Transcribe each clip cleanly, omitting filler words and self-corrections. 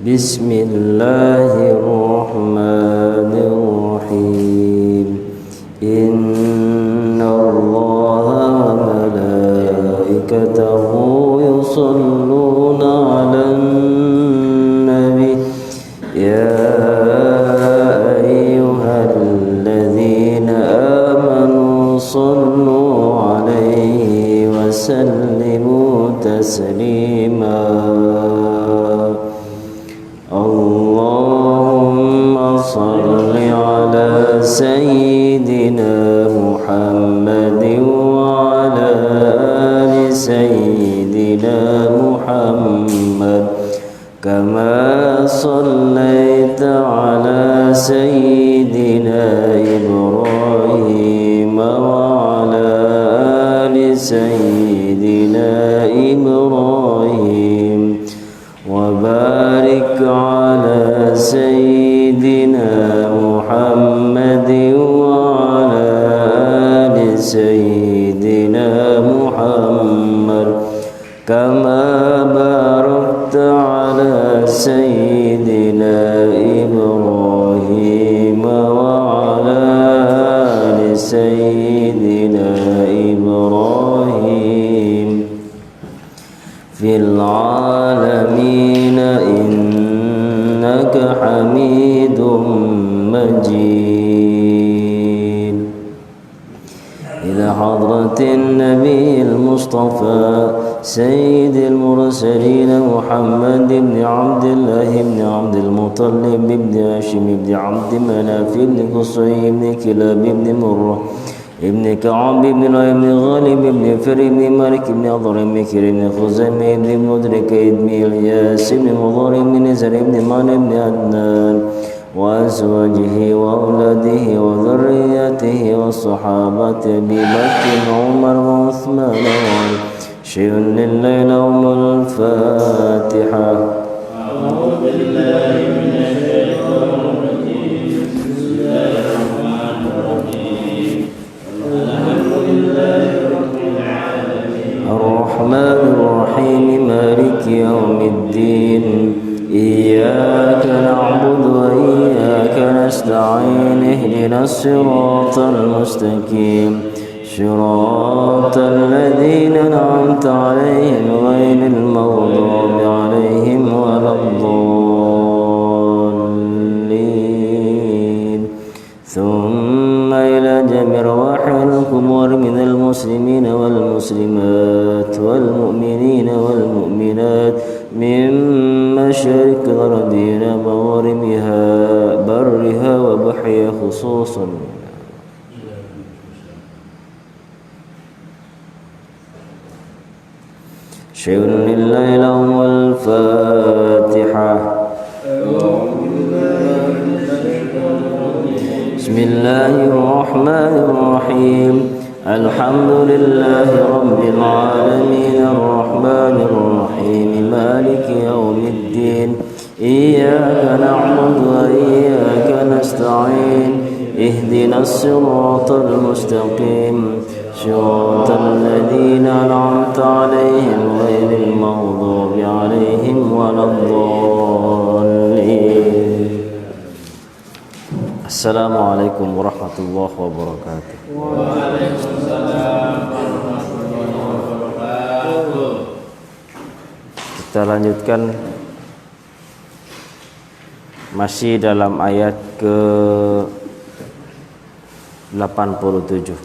بسم الله الرحمن الرحيم إن الله وملائكته يصلون على النبي يا أيها الذين آمنوا صلوا عليه وسلموا تسليما اللهم صل على سيدنا محمد وعلى آل سيدنا محمد كما صليت على سيدنا إبراهيم وعلى آل سيدنا إبراهيم وبارك على سيدنا محمد وعلى آل سيدنا محمد كما باركت على سيدنا إبراهيم وعلى آل سيدنا إبراهيم في العالمين إنك حميد مجيد إلى حضرة النبي المصطفى سيد المرسلين محمد بن عبد الله بن عبد المطلب بن هاشم بن عبد مناف بن قصي بن كلاب بن مرة ابن كعب بن لؤي بن غالب بن فر بن مالك بن أضر بن كير بن خزيمة بن مدرك بن إلياس بن مضر بن نزر بن مان بن عدنان وأزواجه وأولاده وذرياته والصحابة أبي بكر وعمر وعثمان وعلي شيء لله لهم الفاتحة. أعوذ بالله من الشيطان الرجيم بسم الله الرحمن الرحيم الحمد لله رب العالمين الرحمن الرحيم مالك يوم الدين إياك نعبد وإياك نستعين اهدنا الصراط المستقيم صراط الذين أنعمت عليهم غير المغضوب عليهم ولا الضالين ثم إلى جميع أرواح الكبار من المسلمين والمسلمات والمؤمنين والمؤمنات من مشارق الأرض إلى مغاربها برها وبحرها خصوصا شيء لله لهم الفاتحة. بسم الله الرحمن الرحيم الحمد لله رب العالمين الرحمن الرحيم مالك يوم الدين إياك نعبد وإياك نستعين اهدنا الصراط المستقيم صراط الذين أنعمت عليهم غير المغضوب عليهم ولا الضالين. السلام عليكم ورحمة الله وبركاته. Waalaikumsalam warahmatullahi wabarakatuh. Kita lanjutkan masih dalam ayat ke 87.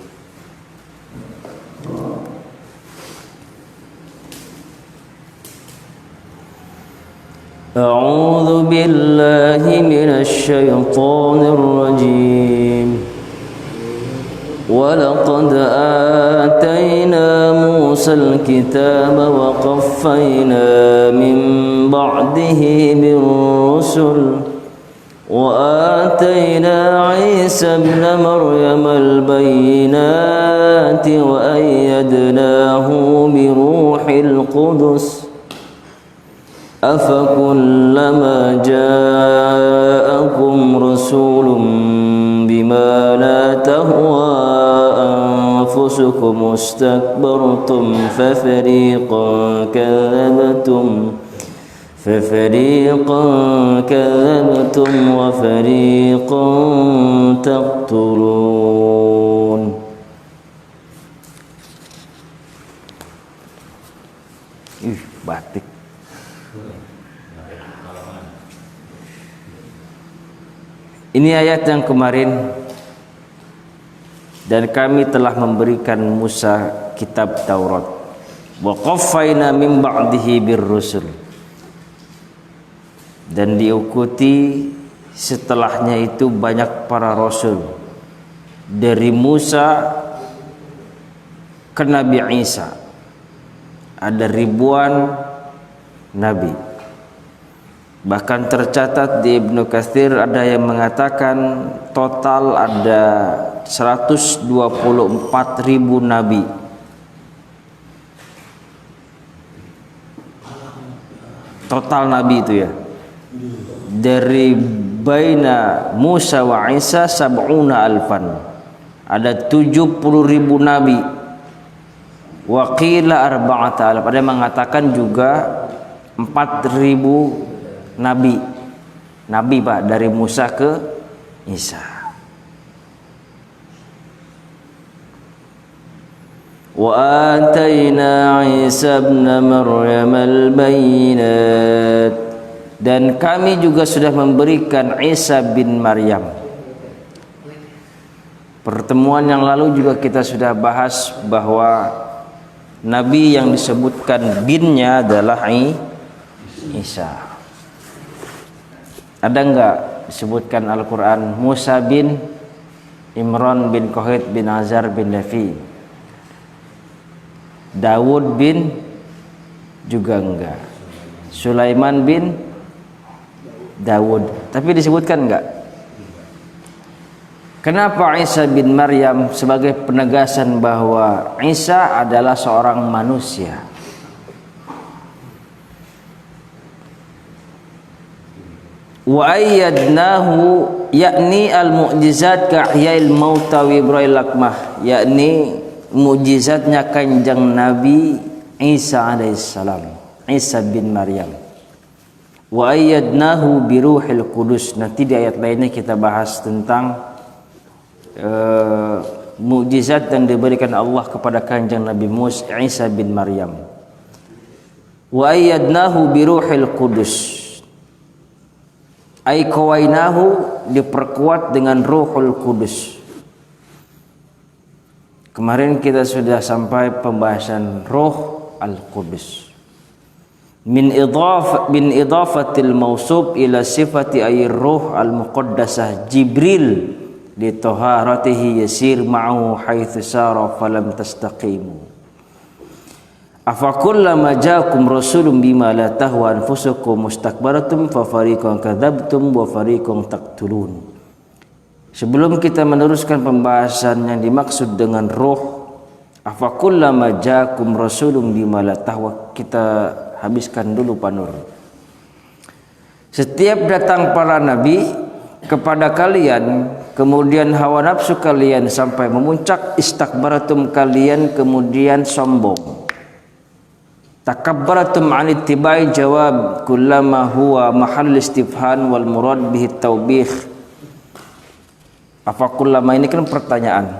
أعوذ بالله من الشيطان الرجيم ولقد آتينا موسى الكتاب وقفينا من بعده بالرسل وآتينا عيسى ابن مريم البينات وأيدناه بروح القدس أفكلما جاءكم رسول بما لا تهوى أنفسكم استكبرتم ففريقا كذبتم وفريقا تقتلون. Batik. Ini ayat yang kemarin. Dan kami telah memberikan Musa kitab Taurat. Wa qaffayna min ba'dihi birrusul. Dan diikuti setelahnya itu banyak para rasul. Dari Musa ke Nabi Isa. Ada ribuan nabi. Bahkan tercatat di Ibnu Katsir ada yang mengatakan total ada 124.000 nabi. Total nabi itu ya. Dari baina Musa wa Isa sab'una alfan. Ada 70.000 nabi. Wa qila arba'ata alaf. Ada yang mengatakan juga 4.000 nabi. Nabi Pak dari Musa ke Isa. Wa atayna Isa ibn Maryam al-bayyinat. Dan kami juga sudah memberikan Isa bin Maryam. Pertemuan yang lalu juga kita sudah bahas bahwa nabi yang disebutkan binnya adalah Isa. Ada enggak disebutkan Al-Quran Musa bin Imran bin Kohit bin Azar bin Levi? Dawud bin juga enggak. Sulaiman bin Dawud. Tapi disebutkan enggak? Kenapa Isa bin Maryam? Sebagai penegasan bahwa Isa adalah seorang manusia. Wa ayyadnahu yakni al-mu'jizat ka'yail mauta wa ibra'il lakmah, yakni mukjizatnya kanjeng Nabi Isa alaihissalam, Isa bin Maryam. Wa ayyadnahu biruhil qudus. Nanti di ayat lainnya kita bahas tentang mukjizat yang diberikan Allah kepada kanjeng Nabi Musa Isa bin Maryam. Wa ayyadnahu biruhil qudus. Ai qawainahu, diperkuat dengan Ruhul Kudus. Kemarin kita sudah sampai pembahasan Ruh Al-Qudus. Min idafatil mausub ila sifati ayir ruh al-muqaddasah Jibril li taharatihi yasir ma'ahu haitsu sara falam tastaqimu. Afakullama ja'akum rasulun bima la tahwa anfusukum mustakbaratum fa fariqan kadzabtum wa fariqan taqtulun. Sebelum kita meneruskan pembahasan yang dimaksud dengan ruh, afakullama ja'akum rasulun bima la tahwa, kita habiskan dulu Pak Nur. Setiap datang para nabi kepada kalian, kemudian hawa nafsu kalian sampai memuncak, istakbaratum, kalian kemudian sombong. Takabbaratum an ittiba'i jawab kullama huwa mahall istifhan wal murad bihi taubih. Apa kullama ini kan pertanyaan,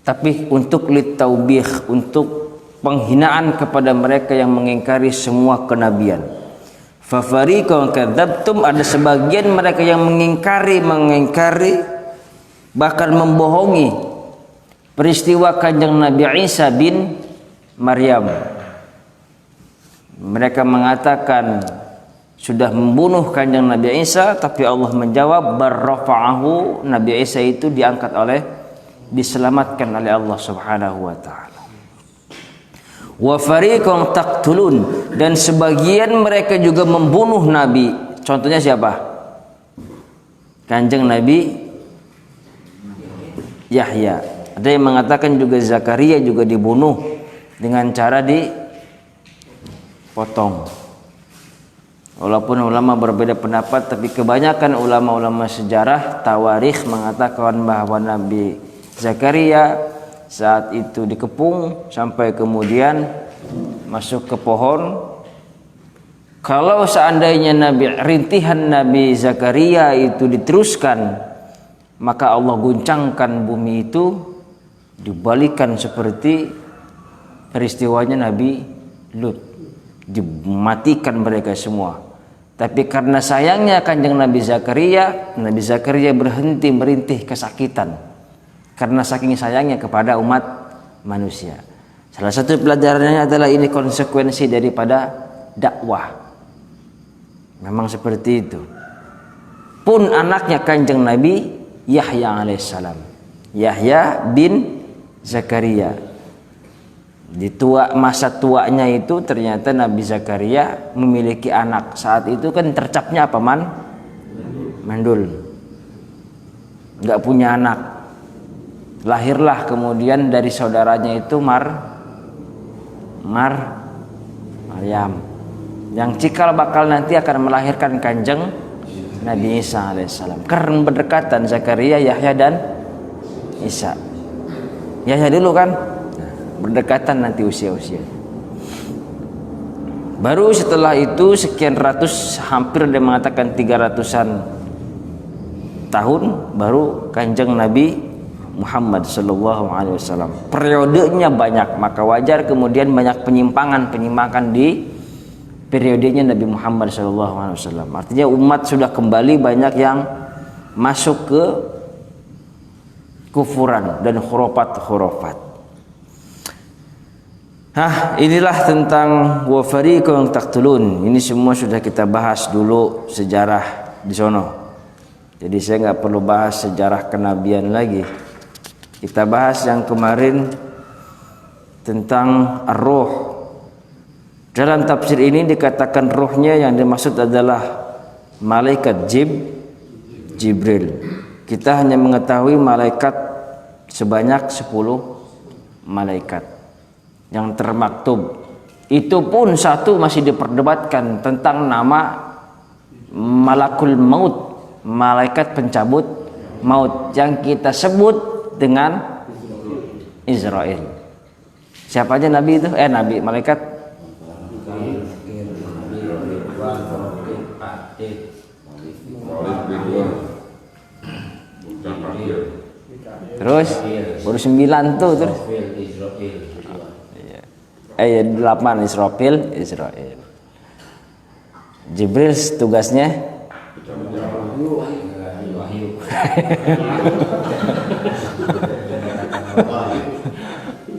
tapi untuk litaubih, untuk penghinaan kepada mereka yang mengingkari semua kenabian. Fa fariqan kadzabtum, ada sebagian mereka yang mengingkari bahkan membohongi peristiwa kanjeng Nabi Isa bin Maryam. Mereka mengatakan sudah membunuh kanjeng Nabi Isa, tapi Allah menjawab barrafa'ahu, Nabi Isa itu diselamatkan oleh Allah Subhanahu wa taala. Wa fariqan taqtulun, dan sebagian mereka juga membunuh nabi. Contohnya siapa? Kanjeng Nabi Yahya. Ada yang mengatakan juga Zakaria juga dibunuh dengan cara potong. Walaupun ulama berbeda pendapat, tapi kebanyakan ulama-ulama sejarah tawarikh mengatakan bahwa Nabi Zakaria saat itu dikepung sampai kemudian masuk ke pohon, Kalau seandainya rintihan Nabi Zakaria itu diteruskan, maka Allah guncangkan bumi itu, dibalikan seperti peristiwanya Nabi Lut, dimatikan mereka semua. Tapi karena sayangnya kanjeng Nabi Zakaria berhenti merintih kesakitan karena saking sayangnya kepada umat manusia. Salah satu pelajarannya adalah ini konsekuensi daripada dakwah. Memang seperti itu. Pun anaknya kanjeng Nabi Yahya alaihissalam, Yahya bin Zakaria, di masa tuanya itu ternyata Nabi Zakaria memiliki anak. Saat itu kan tercapnya apa mandul, nggak punya anak. Lahirlah kemudian dari saudaranya itu Maryam, yang cikal bakal nanti akan melahirkan kanjeng Nabi Isa alaihissalam. Karena berdekatan Zakaria, Yahya dan Isa. Yahya dulu kan, berdekatan nanti usia-usia. Baru setelah itu sekian ratus, hampir dia mengatakan 300-an tahun, baru kanjeng Nabi Muhammad sallallahu alaihi wasallam. Periodenya banyak, maka wajar kemudian banyak penyimpangan di periodenya Nabi Muhammad sallallahu alaihi wasallam. Artinya umat sudah kembali banyak yang masuk ke kufuran dan khurafat. Inilah tentang wa fariqun taqtulun. Ini semua sudah kita bahas dulu sejarah di sono. Jadi saya nggak perlu bahas sejarah kenabian lagi. Kita bahas yang kemarin tentang ar-ruh. Dalam tafsir ini dikatakan ruhnya yang dimaksud adalah malaikat Jibril. Kita hanya mengetahui malaikat sebanyak 10 malaikat yang termaktub. Itu pun satu masih diperdebatkan tentang nama Malakul Maut, malaikat pencabut maut, yang kita sebut dengan Israel. Siapa aja nabi itu? Malaikat terus baru 9 tuh terus 8 Israel. Jibril tugasnya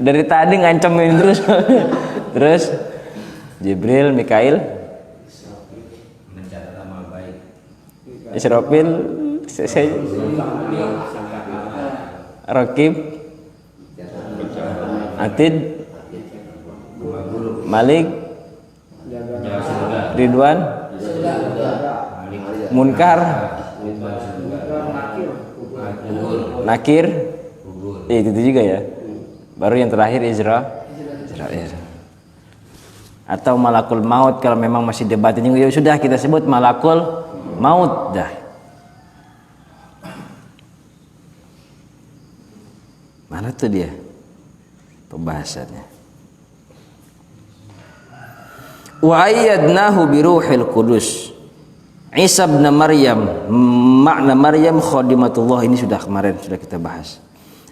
dari tadi ngancemin terus Jibril, Mikail, Israfil, Rakib, Atid, Malik, Ridwan, Munkar, Nakir, itu juga ya. Baru yang terakhir Israel. Atau Malakul Maut kalau memang masih debatnya, ya sudah kita sebut Malakul Maut dah. Mana tuh dia pembahasannya? Wa ayyadnahu biruhil qudus. Isa bin Maryam, makna Maryam khadimatullah, ini sudah kemarin sudah kita bahas.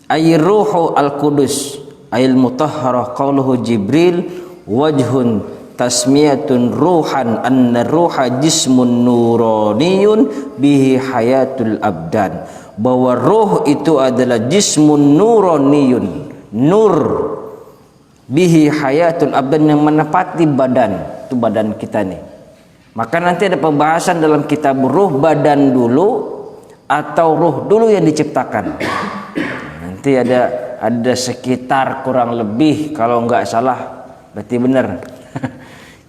Ayruhu al-qudus ayil mutahharah, qauluhu Jibril wajhun tasmiyatun ruhan, anna ruha jismun nuraniyun bihi hayatul abdan. Bahwa ruh itu adalah jismun nuraniyun, nur, bihi hayatul abdan, yang menepati badan, itu badan kita nih. Maka nanti ada pembahasan dalam kitab ruh, badan dulu atau ruh dulu yang diciptakan. Nanti ada sekitar kurang lebih, kalau nggak salah berarti benar.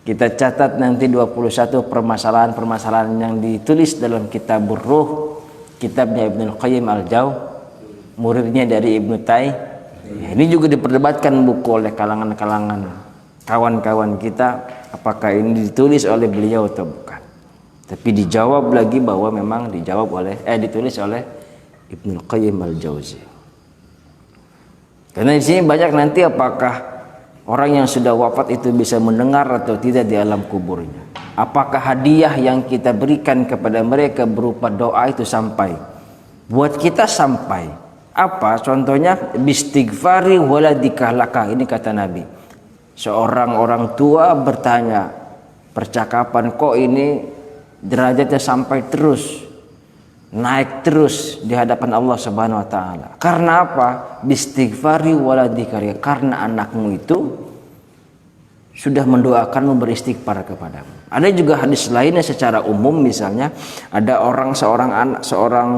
Kita catat nanti 21 permasalahan-permasalahan yang ditulis dalam kitab ruh, kitabnya Ibnu Qayyim al-Jauziyah, muridnya dari Ibnu Taimiyah. Ini juga diperdebatkan buku oleh kalangan-kalangan kawan-kawan kita, apakah ini ditulis oleh beliau atau bukan. Tapi dijawab lagi bahwa memang ditulis oleh Ibnu Qayyim al-Jauziyah. Karena di sini banyak nanti apakah orang yang sudah wafat itu bisa mendengar atau tidak di alam kuburnya. Apakah hadiah yang kita berikan kepada mereka berupa doa itu sampai? Buat kita sampai. Apa contohnya? Bistighfari waladika laka. Ini kata Nabi. Seorang orang tua bertanya, percakapan kok ini derajatnya sampai terus, naik terus di hadapan Allah Subhanahu wa taala. Karena apa? Bistighfari waladika, karena anakmu itu sudah mendoakanmu, beristighfar kepadamu. Ada juga hadis lainnya secara umum, misalnya ada seorang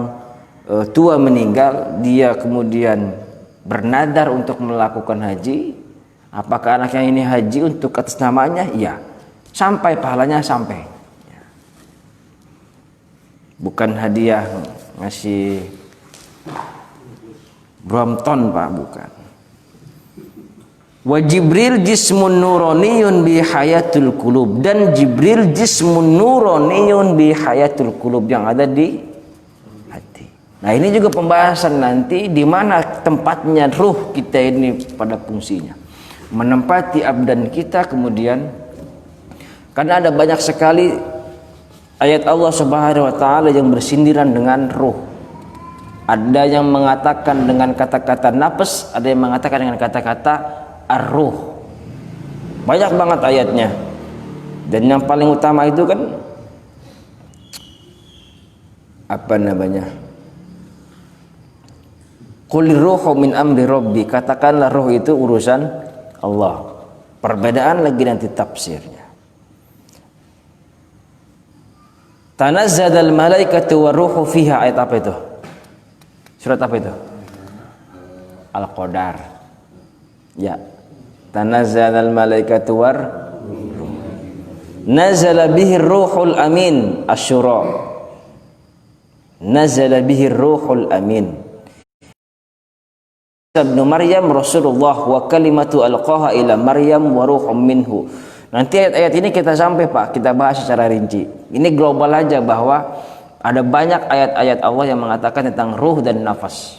tua meninggal, dia kemudian bernadar untuk melakukan haji. Apakah anaknya ini haji untuk atas namanya? Iya. Sampai pahalanya sampai. Bukan hadiah ngasih Brompton Pak, bukan. Wa Jibril jismun nuraniyun bi hayatul qulub, dan Jibril jismun nuraniyun bi hayatul qulub, yang ada di hati. Nah, ini juga pembahasan nanti di mana tempatnya ruh kita ini pada fungsinya. Menempati abdan kita, kemudian karena ada banyak sekali ayat Allah Subhanahu wa taala yang bersindiran dengan ruh. Ada yang mengatakan dengan kata-kata nafas, ada yang mengatakan dengan kata-kata ar-ruh. Banyak banget ayatnya. Dan yang paling utama itu kan apa namanya? Qulir ruhu min amri rabbi. Katakanlah ruh itu urusan Allah. Perbedaan lagi nanti tafsirnya. Tanazzalal malaikatu waruhu fiha. Ayat apa itu? Surat apa itu? Al-Qadar. Ya. Tanazzalal malaikatu war nazala bihi ruhul amin asyura. Nazala bihi ruhul amin. Ibnu Maryam Rasulullah wa kalimatu alqaha ila Maryam wa ruhum minhu. Nanti ayat-ayat ini kita sampai Pak, kita bahas secara rinci. Ini global aja bahwa ada banyak ayat-ayat Allah yang mengatakan tentang ruh dan nafas.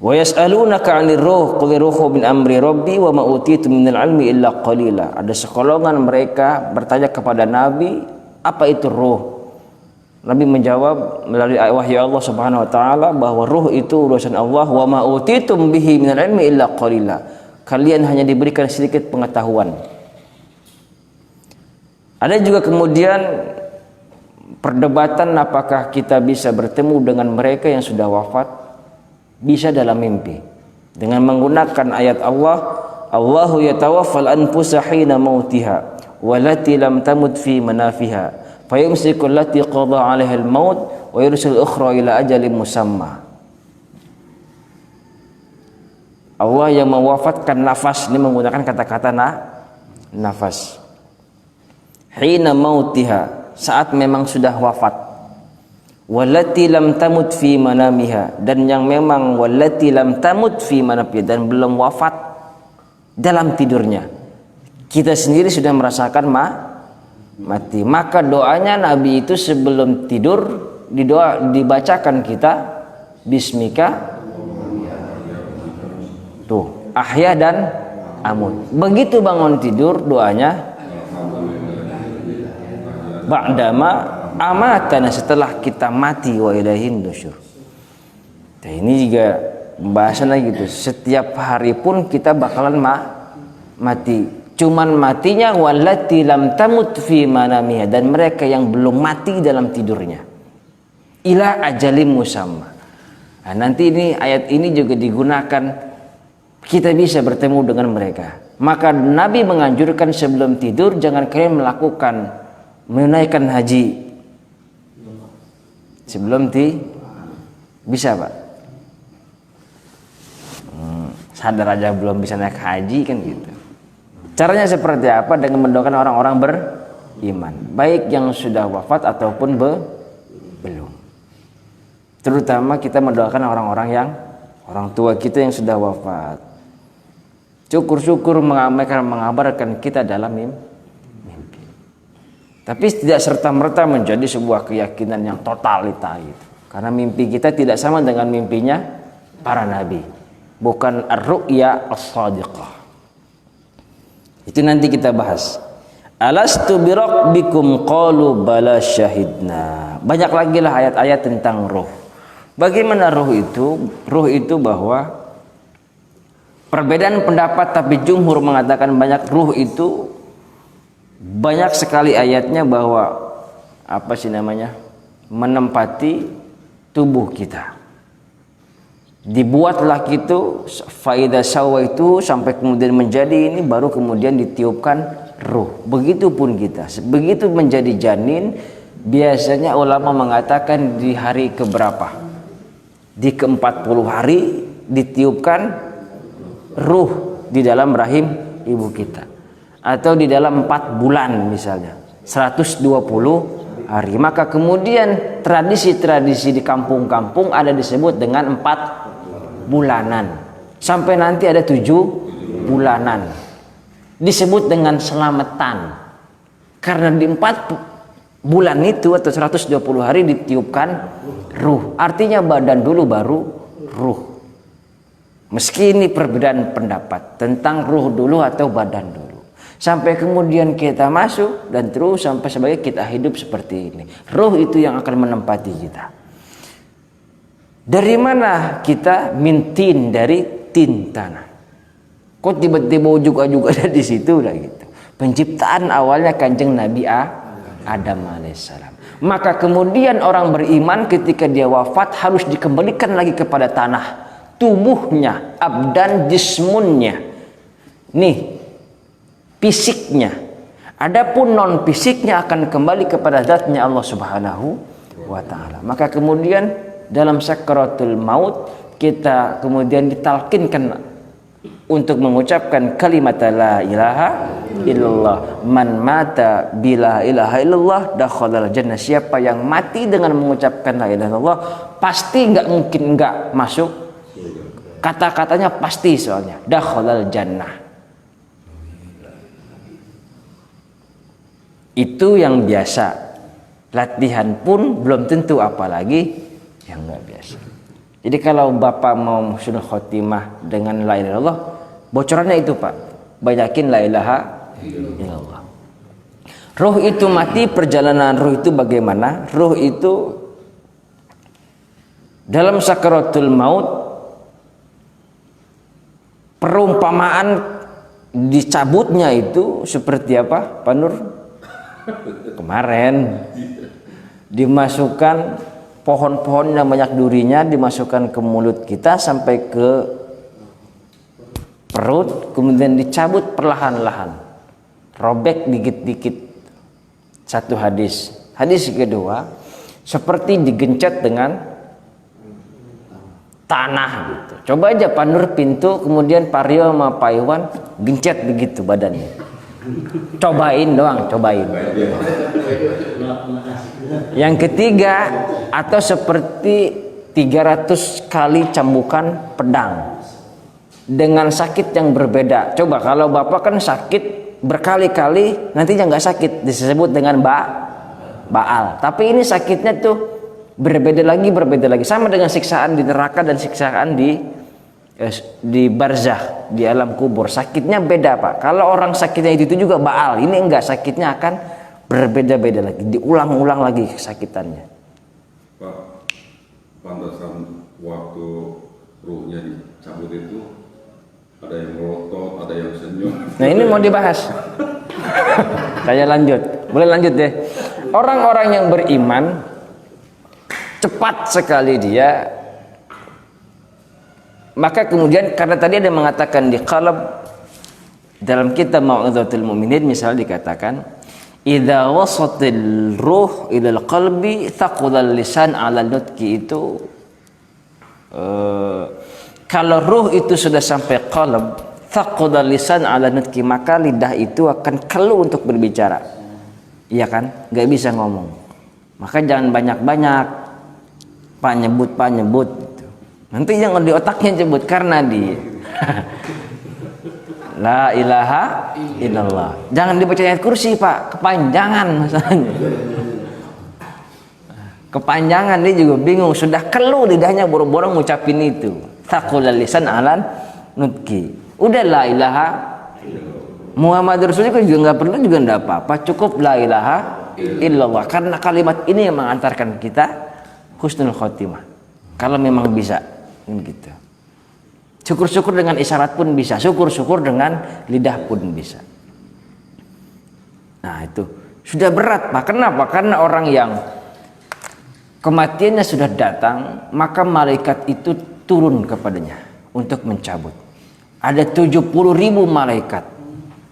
Wa yas'alunaka 'anir ruh qul ruhu min amri rabbi wa ma utitu minal ilmi illa qalila. Ada sekolongan mereka bertanya kepada Nabi, apa itu ruh? Nabi menjawab melalui wahyu Allah Subhanahu wa taala bahwa ruh itu urusan Allah, wa ma utitum bihi minal ilmi illa qalila. Kalian hanya diberikan sedikit pengetahuan. Ada juga kemudian perdebatan apakah kita bisa bertemu dengan mereka yang sudah wafat. Bisa dalam mimpi dengan menggunakan ayat Allah, Allahu yatawaffal anfusa hina mautiha wallati lam tamut fi manafiha fayumsiku allati qada 'alaiha al-maut wa yursil ukhra ila ajalin musamma. Allah yang mewafatkan nafas, ini menggunakan kata-kata nafas. Hina mautiha, saat memang sudah wafat. Wallati lam tamut fi manamiha, dan yang memang wallati lam tamut fi manamiha, dan belum wafat dalam tidurnya. Kita sendiri sudah merasakan mati. Maka doanya Nabi itu sebelum tidur dibacakan kita bismika tuh ahya dan amut. Begitu bangun tidur doanya ba'dama amatana, setelah kita mati wa ilaihin nusyur. Nah, ini juga pembahasan lagi gitu. Setiap hari pun kita bakalan mati. Cuman matinya wallati lam tamut fi manamiha, dan mereka yang belum mati dalam tidurnya. Ila ajalim musamma. Nah, nanti ini ayat ini juga digunakan kita bisa bertemu dengan mereka. Maka Nabi menganjurkan sebelum tidur jangan kalian menunaikan haji. Sebelum bisa Pak, sadar aja belum bisa naik haji kan gitu. Caranya seperti apa? Dengan mendoakan orang-orang beriman, baik yang sudah wafat ataupun belum. Terutama kita mendoakan orang tua kita yang sudah wafat. Syukur-syukur mengabarkan kita dalam mimpi. Tapi tidak serta-merta menjadi sebuah keyakinan yang totalita gitu. Karena mimpi kita tidak sama dengan mimpinya para nabi. Bukan ar-ru'ya as-sadiqah. Itu nanti kita bahas. Alastu birabbikum qalu bala syahidna. Banyak lagi lah ayat-ayat tentang ruh. Bagaimana ruh itu? Ruh itu bahwa perbedaan pendapat, tapi jumhur mengatakan banyak ruh itu banyak sekali ayatnya bahwa apa sih namanya? Menempati tubuh kita. Dibuatlah gitu faida sawa itu sampai kemudian menjadi ini, baru kemudian ditiupkan ruh. Begitupun kita, begitu menjadi janin, biasanya ulama mengatakan di hari keberapa? Di ke-40 hari ditiupkan ruh di dalam rahim ibu kita. Atau di dalam 4 bulan misalnya, 120 hari. Maka kemudian tradisi-tradisi di kampung-kampung ada disebut dengan 4 bulanan. Sampai nanti ada 7 bulanan. Disebut dengan selamatan. Karena di 4 bulan itu atau 120 hari ditiupkan ruh. Artinya badan dulu baru ruh. Meski ini perbedaan pendapat tentang ruh dulu atau badan dulu. Sampai kemudian kita masuk dan terus sampai sebagai kita hidup seperti ini. Ruh itu yang akan menempati kita. Dari mana kita? Mintin, dari tin tanah. Kok tiba-tiba juga ada di situ lah gitu. Penciptaan awalnya Kanjeng Nabi Adam alaihissalam. Maka kemudian orang beriman ketika dia wafat harus dikembalikan lagi kepada tanah. Tubuhnya, abdan jismunnya. Nih, fisiknya. Adapun non fisiknya akan kembali kepada zatnya Allah Subhanahu wa taala. Maka kemudian dalam sakaratul maut kita kemudian ditalkinkan untuk mengucapkan kalimat la ilaha illallah. Man mata bila ilaha illallah dakhalal jannah. Siapa yang mati dengan mengucapkan la ilaha illallah pasti nggak mungkin nggak masuk. Kata-katanya pasti soalnya dakhalal jannah. Itu yang biasa. Latihan pun belum tentu, apalagi yang nggak biasa. Jadi kalau Bapak mau husnul khotimah dengan la ilaha illallah, bocorannya itu Pak, banyakin la ilaha illallah. Ruh itu mati, perjalanan ruh itu bagaimana? Ruh itu dalam sakaratul maut, perumpamaan dicabutnya itu seperti apa Pak Nur? Kemarin dimasukkan pohon-pohon yang banyak durinya, dimasukkan ke mulut kita sampai ke perut, kemudian dicabut perlahan-lahan, robek dikit-dikit. Satu hadis. Hadis kedua, seperti digencet dengan tanah gitu. Coba aja Pak Nur pintu, kemudian Pak Rio sama Pak Iwan gencet begitu badannya. Cobain doang, cobain. Yang ketiga, atau seperti 300 kali cambukan pedang dengan sakit yang berbeda. Coba kalau Bapak kan sakit berkali-kali, nantinya nggak sakit, disebut dengan baal. Tapi ini sakitnya tuh berbeda lagi, sama dengan siksaan di neraka dan siksaan di barzah, di alam kubur. Sakitnya beda Pak. Kalau orang sakitnya itu juga baal, ini enggak, sakitnya akan berbeda-beda lagi, diulang-ulang lagi kesakitannya. Pak, pantasan waktu ruhnya dicabut itu ada yang melotot, ada yang senyum. Nah ini mau dibahas. Saya lanjut, boleh lanjut deh. Orang-orang yang beriman cepat sekali dia. Maka kemudian karena tadi ada mengatakan di qalb, dalam kitab Mau'izatul Mu'minin misalnya dikatakan idza wasatil ruh ilal qalbi thaqulal lisan 'ala nutqi, itu kalau ruh itu sudah sampai qalb, thaqulal lisan 'ala nutqi, maka lidah itu akan keluh untuk berbicara. Iya kan? Nggak bisa ngomong. Maka jangan banyak-banyak pak nyebut gitu. Nanti jangan di otaknya sebut, karena di la ilaha illallah. Jangan dibaca ayat kursi Pak, kepanjangan masalahnya. Kepanjangan, dia juga bingung, sudah keluh lidahnya boro-boro ngucapin itu. Thaqulal lisan 'alan nutqi. Udah la ilaha Muhammad Rasulullah juga nggak perlu juga nggak apa-apa, cukup la ilaha illallah, karena kalimat ini yang mengantarkan kita husnul khotimah. Kalau memang bisa, gitu. Syukur-syukur dengan isyarat pun bisa, syukur-syukur dengan lidah pun bisa. Nah itu sudah berat Pak. Kenapa? Karena orang yang kematiannya sudah datang, maka malaikat itu turun kepadanya untuk mencabut. Ada 70.000 malaikat.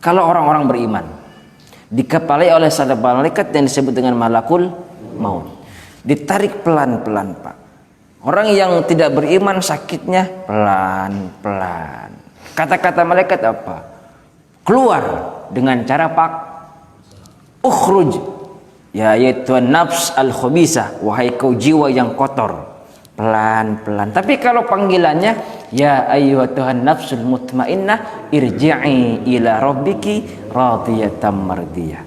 Kalau orang-orang beriman, dikepalai oleh satu malaikat yang disebut dengan malakul maut. Ditarik pelan-pelan Pak. Orang yang tidak beriman sakitnya pelan-pelan. Kata-kata malaikat apa? Keluar dengan cara Pak. Ukhruj ya yaitu nafs al-khabisah, wahai kau jiwa yang kotor. Pelan-pelan. Tapi kalau panggilannya ya ayyuhatuhan nafsul mutmainnah irji'i ila rabbiki radiyatan mardiyah.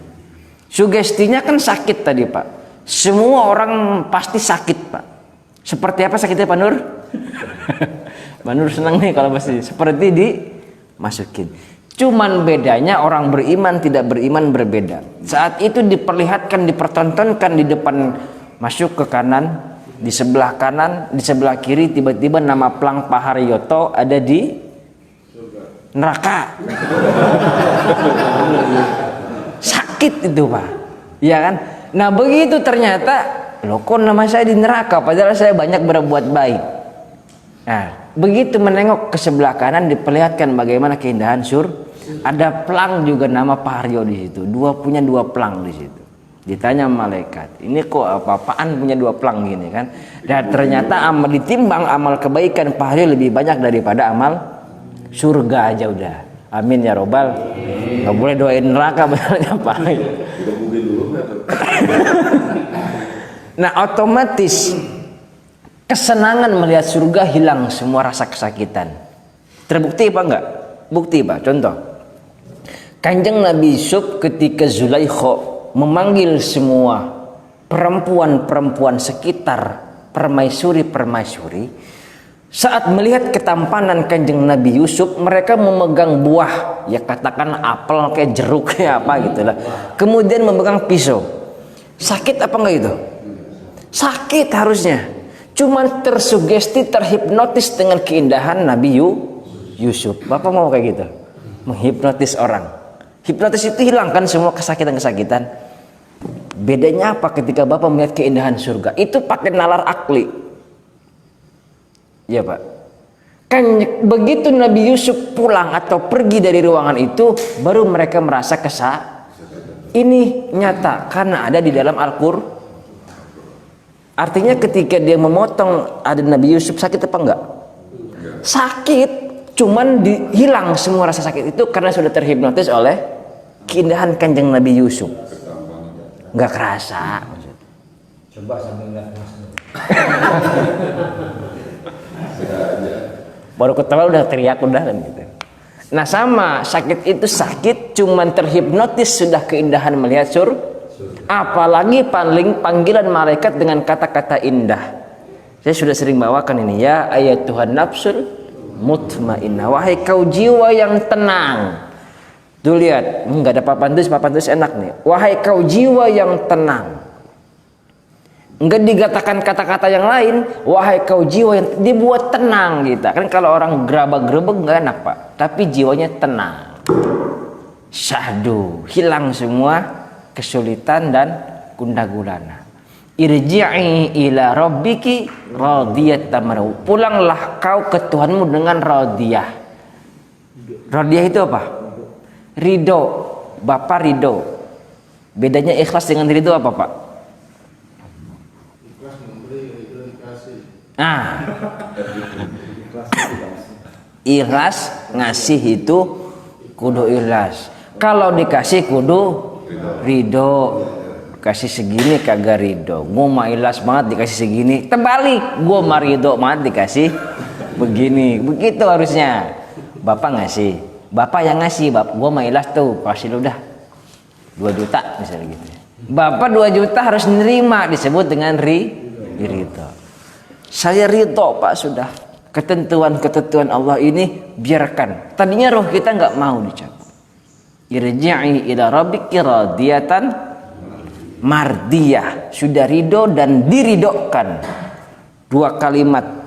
Sugestinya kan sakit tadi Pak. Semua orang pasti sakit Pak. Seperti apa sakitnya Pak Nur? Pak Nur senang nih kalau pasti seperti dimasukin. Cuman bedanya orang beriman tidak beriman berbeda. Saat itu diperlihatkan, dipertontonkan di depan, masuk ke kanan, di sebelah kanan, di sebelah kiri, tiba-tiba nama Plang Paharyoto ada di neraka. Sakit itu Pak, ya kan? Nah begitu ternyata, loh kok nama saya di neraka padahal saya banyak berbuat baik. Nah begitu menengok ke sebelah kanan diperlihatkan bagaimana keindahan ada Plang juga nama Pak Haryo di situ. Punya dua Plang di situ. Ditanya malaikat, ini kok apa-apaan punya 2 Plang gini kan? Dan ternyata amal ditimbang amal kebaikan Pak Haryo lebih banyak daripada amal surga aja udah. Amin ya robbal. Nggak boleh doain neraka benernya Pak Haryo. Nah otomatis kesenangan melihat surga hilang semua rasa kesakitan. Terbukti apa enggak? Bukti Pak. Contoh, Kanjeng Nabi Yusuf ketika Zulaikha memanggil semua perempuan-perempuan sekitar permaisuri-permaisuri, saat melihat ketampanan Kanjeng Nabi Yusuf, mereka memegang buah, ya katakan apel kayak jeruk kayak apa gitulah, kemudian memegang pisau. Sakit apa enggak itu? Sakit harusnya. Cuman tersugesti, terhipnotis dengan keindahan Nabi Yusuf. Bapak mau kayak gitu? Menghipnotis orang. Hipnotis itu hilangkan semua kesakitan-kesakitan. Bedanya apa ketika Bapak melihat keindahan surga? Itu pakai nalar akli. Ya Pak. Kan begitu Nabi Yusuf pulang atau pergi dari ruangan itu, baru mereka merasa ini nyata karena ada di dalam Al-Qur'an. Artinya ketika dia memotong ada Nabi Yusuf, sakit apa enggak? Sakit, cuman hilang semua rasa sakit itu karena sudah terhipnotis oleh keindahan Kanjeng Nabi Yusuf. Enggak kerasa. Coba sambil lihat Mas. Baru ketawa udah teriak udah kan gitu. Nah sama, sakit itu sakit cuman terhipnotis sudah keindahan melihat apalagi panggilan malaikat dengan kata-kata indah. Saya sudah sering bawakan ini ya ayat Tuhan nafsul mutmainnah, wahai kau jiwa yang tenang. Tuh lihat, nggak ada papan tulis enak nih. Wahai kau jiwa yang tenang. Enggak dikatakan kata-kata yang lain, wahai kau jiwa yang dibuat tenang gitu. Kan kalau orang gerabak-gerebek nggak enak Pak, tapi jiwanya tenang. Syahdu, hilang semua kesulitan dan gundah gulana. Irji'i ila rabbiki radiyatan mardiyah. Pulanglah kau ke Tuhanmu dengan radiyah. Radiyah itu apa? Ridho. Bapak ridho. Bedanya ikhlas dengan ridho apa Pak? Ikhlas memberi, ridho dikasih. Nah, ikhlas ngasih itu kudu ikhlas. Kalau dikasih kudu ridho. Kasih segini kagak ridho, gue mah ikhlas banget dikasih segini, terbalik gue mah ridho banget dikasih begini. Begitu harusnya. Bapak ngasih, bapak yang ngasih, bapak gue mah ikhlas tuh kasih lu dah 2 juta misalnya gitu. Bapak 2 juta harus nerima, disebut dengan ridho. Saya ridho Pak, sudah ketentuan Allah ini biarkan. Tadinya roh kita nggak mau dicabut, irji'i ila rabbiki radiyatan mardiyah, sudah ridho dan diridhokan. Dua kalimat.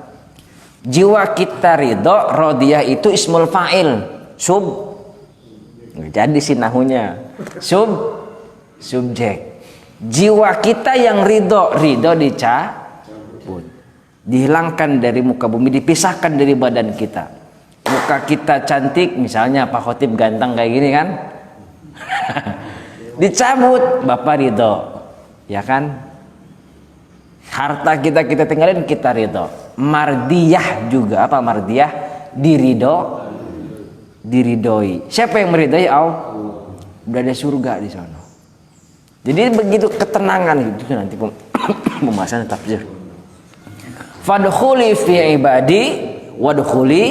Jiwa kita ridho, radiyah itu ismul fa'il, jadi sinahunya subjek. Jiwa kita yang ridho dicabut, dihilangkan dari muka bumi, dipisahkan dari badan kita. Muka kita cantik, misalnya Pak Khotib ganteng kayak gini kan, dicabut, Bapak ridho, ya kan? Harta kita tinggalin, kita ridho. Mardiyah juga, apa mardiyah? Diridoi. Siapa yang meridai? Allah. Udah ada surga di sana. Jadi begitu ketenangan gitu nanti pembahasan tafsir. Fadkhuli fi ibadi wadkhuli.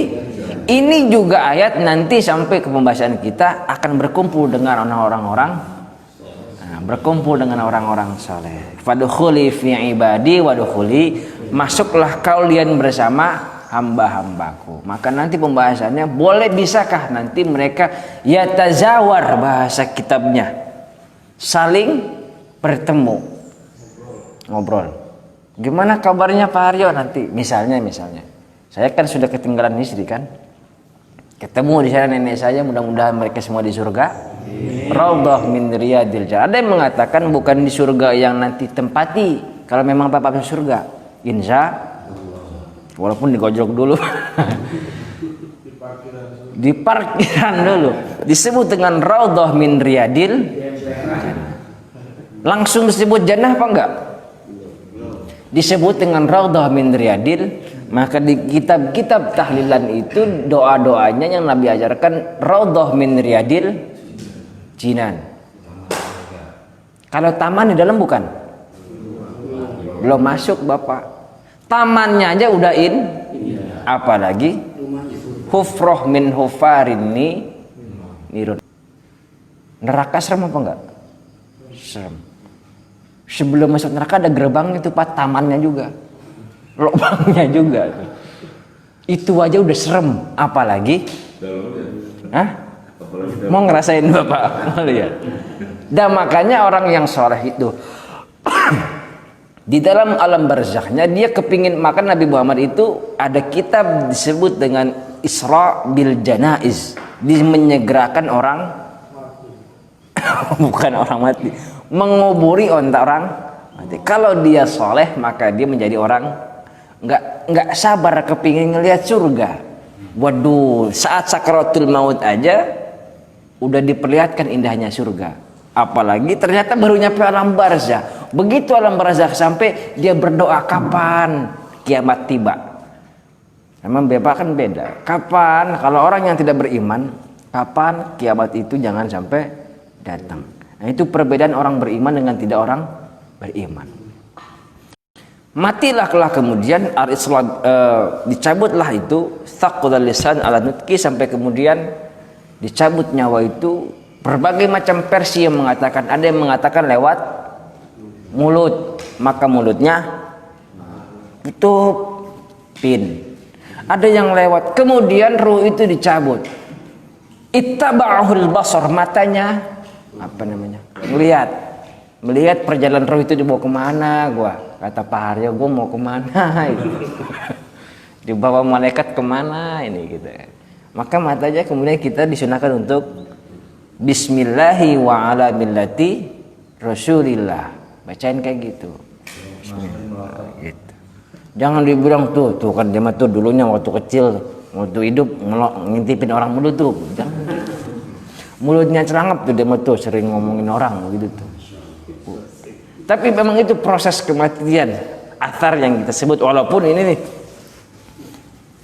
Ini juga ayat nanti sampai ke pembahasan kita akan berkumpul dengan orang-orang saleh. Fadkhuli fi ibadi wadkhuli, masuklah kalian bersama hamba-hambaku. Maka nanti pembahasannya boleh bisakah nanti mereka yatazawar, bahasa kitabnya saling bertemu, ngobrol. Gimana kabarnya Pak Haryo nanti? Misalnya saya kan sudah ketinggalan istri kan, ketemu di sana nenek saya, mudah-mudahan mereka semua di surga. Raudhah min riyadil jannah. Ada yang mengatakan bukan di surga yang nanti tempati, kalau memang Bapak masuk surga, insya walaupun digojlok dulu di parkiran dulu, disebut dengan raudhah min riyadil. Langsung disebut jannah apa enggak? Disebut dengan raudhah min riyadil. Maka di kitab-kitab tahlilan itu doa-doanya yang Nabi ajarkan raudhah min riyadil jinan. Kalau taman di dalam bukan? Belum masuk Bapak. Tamannya aja udah apalagi hufroh min hufarin nirun. Neraka serem apa enggak? Serem. Sebelum masuk neraka ada gerbangnya itu Pak, tamannya juga, lubangnya juga. Itu aja udah serem, apalagi mau ngerasain Bapak lihat. Dan makanya orang yang soleh itu di dalam alam barzakhnya dia kepingin, maka Nabi Muhammad itu ada kitab disebut dengan Isra bil Janaiz, dia menyegerakan orang bukan orang mati, menguburi orang mati. Kalau dia soleh maka dia menjadi orang nggak sabar kepingin ngelihat surga. Waduh, saat sakaratul maut aja udah diperlihatkan indahnya surga, apalagi ternyata baru nyampe alam barzakh. Begitu alam barzakh sampai dia berdoa kapan kiamat tiba. Memang Bapak kan beda. Kapan kalau orang yang tidak beriman, kapan kiamat itu jangan sampai datang. Nah, itu perbedaan orang beriman dengan tidak orang beriman. Matilah kemudian dicabutlah itu thaqul lisan ala nutqi, sampai kemudian dicabut nyawa itu. Berbagai macam versi yang mengatakan, ada yang mengatakan lewat mulut, maka mulutnya tutupin. Ada yang lewat kemudian ruh itu dicabut. Ittaba'ahul basar, matanya melihat perjalanan roh itu dibawa kemana. Kata Pak Haryo, gue mau kemana itu. Dibawa malaikat kemana ini gitu. Maka matanya kemudian kita disunahkan untuk bismillahi wa ala millati rasulillah, bacain kayak gitu. Gitu. Jangan dibilang tuh kan dia tuh dulunya waktu kecil, waktu hidup ngintipin orang mulut tuh. Jangan. Mulutnya celangap tuh dia tuh sering ngomongin orang gitu tuh. Tapi memang itu proses kematian, athar yang kita sebut, walaupun ini nih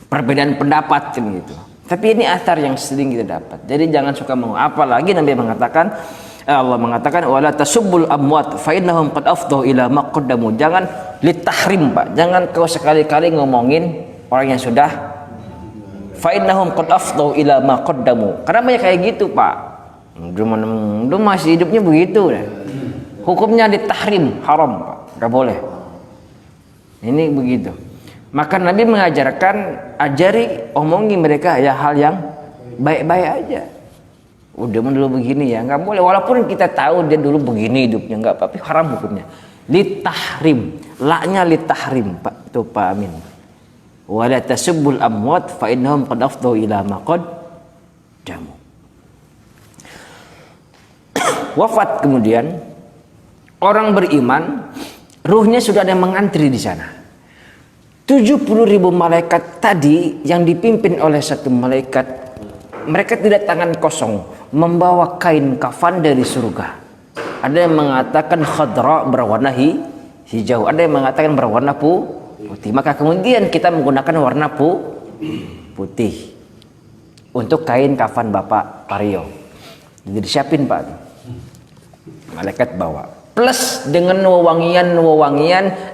perbedaan pendapat kan gitu. Tapi ini athar yang sering kita dapat. Jadi jangan suka mau. Apalagi Nabi mengatakan, Allah mengatakan wala tasubbul amwat fa innahum qad afdahu ila ma qaddamu. Jangan litahrim, Pak. Jangan kau sekali-kali ngomongin orang yang sudah fa innahum qad afdahu ila ma qaddamu. Karena banyak kayak gitu, Pak. Dulu masih hidupnya begitu deh. Hukumnya ditahrim, haram, Pak. Enggak boleh. Ini begitu. Maka Nabi mengajarkan, ajari, omongi mereka ya hal yang baik-baik aja. Udah dulu begini ya, nggak boleh. Walaupun kita tahu dia dulu begini hidupnya, nggak apa-apa, haram hukumnya. Litahrim, laknya litahrim, Pak. Tuh Pak Amin. Wala tasubbul amwat fa innahum qad afdhu ila ma qaddamu. Wafat kemudian orang beriman, ruhnya sudah ada yang mengantri di sana. 70.000 malaikat tadi yang dipimpin oleh satu malaikat, mereka tidak tangan kosong, membawa kain kafan dari surga. Ada yang mengatakan khadra berwarna hijau, ada yang mengatakan berwarna putih. Maka kemudian kita menggunakan warna putih untuk kain kafan Bapak Paryo. Jadi disiapin Pak, malaikat bawa. Plus dengan wewangian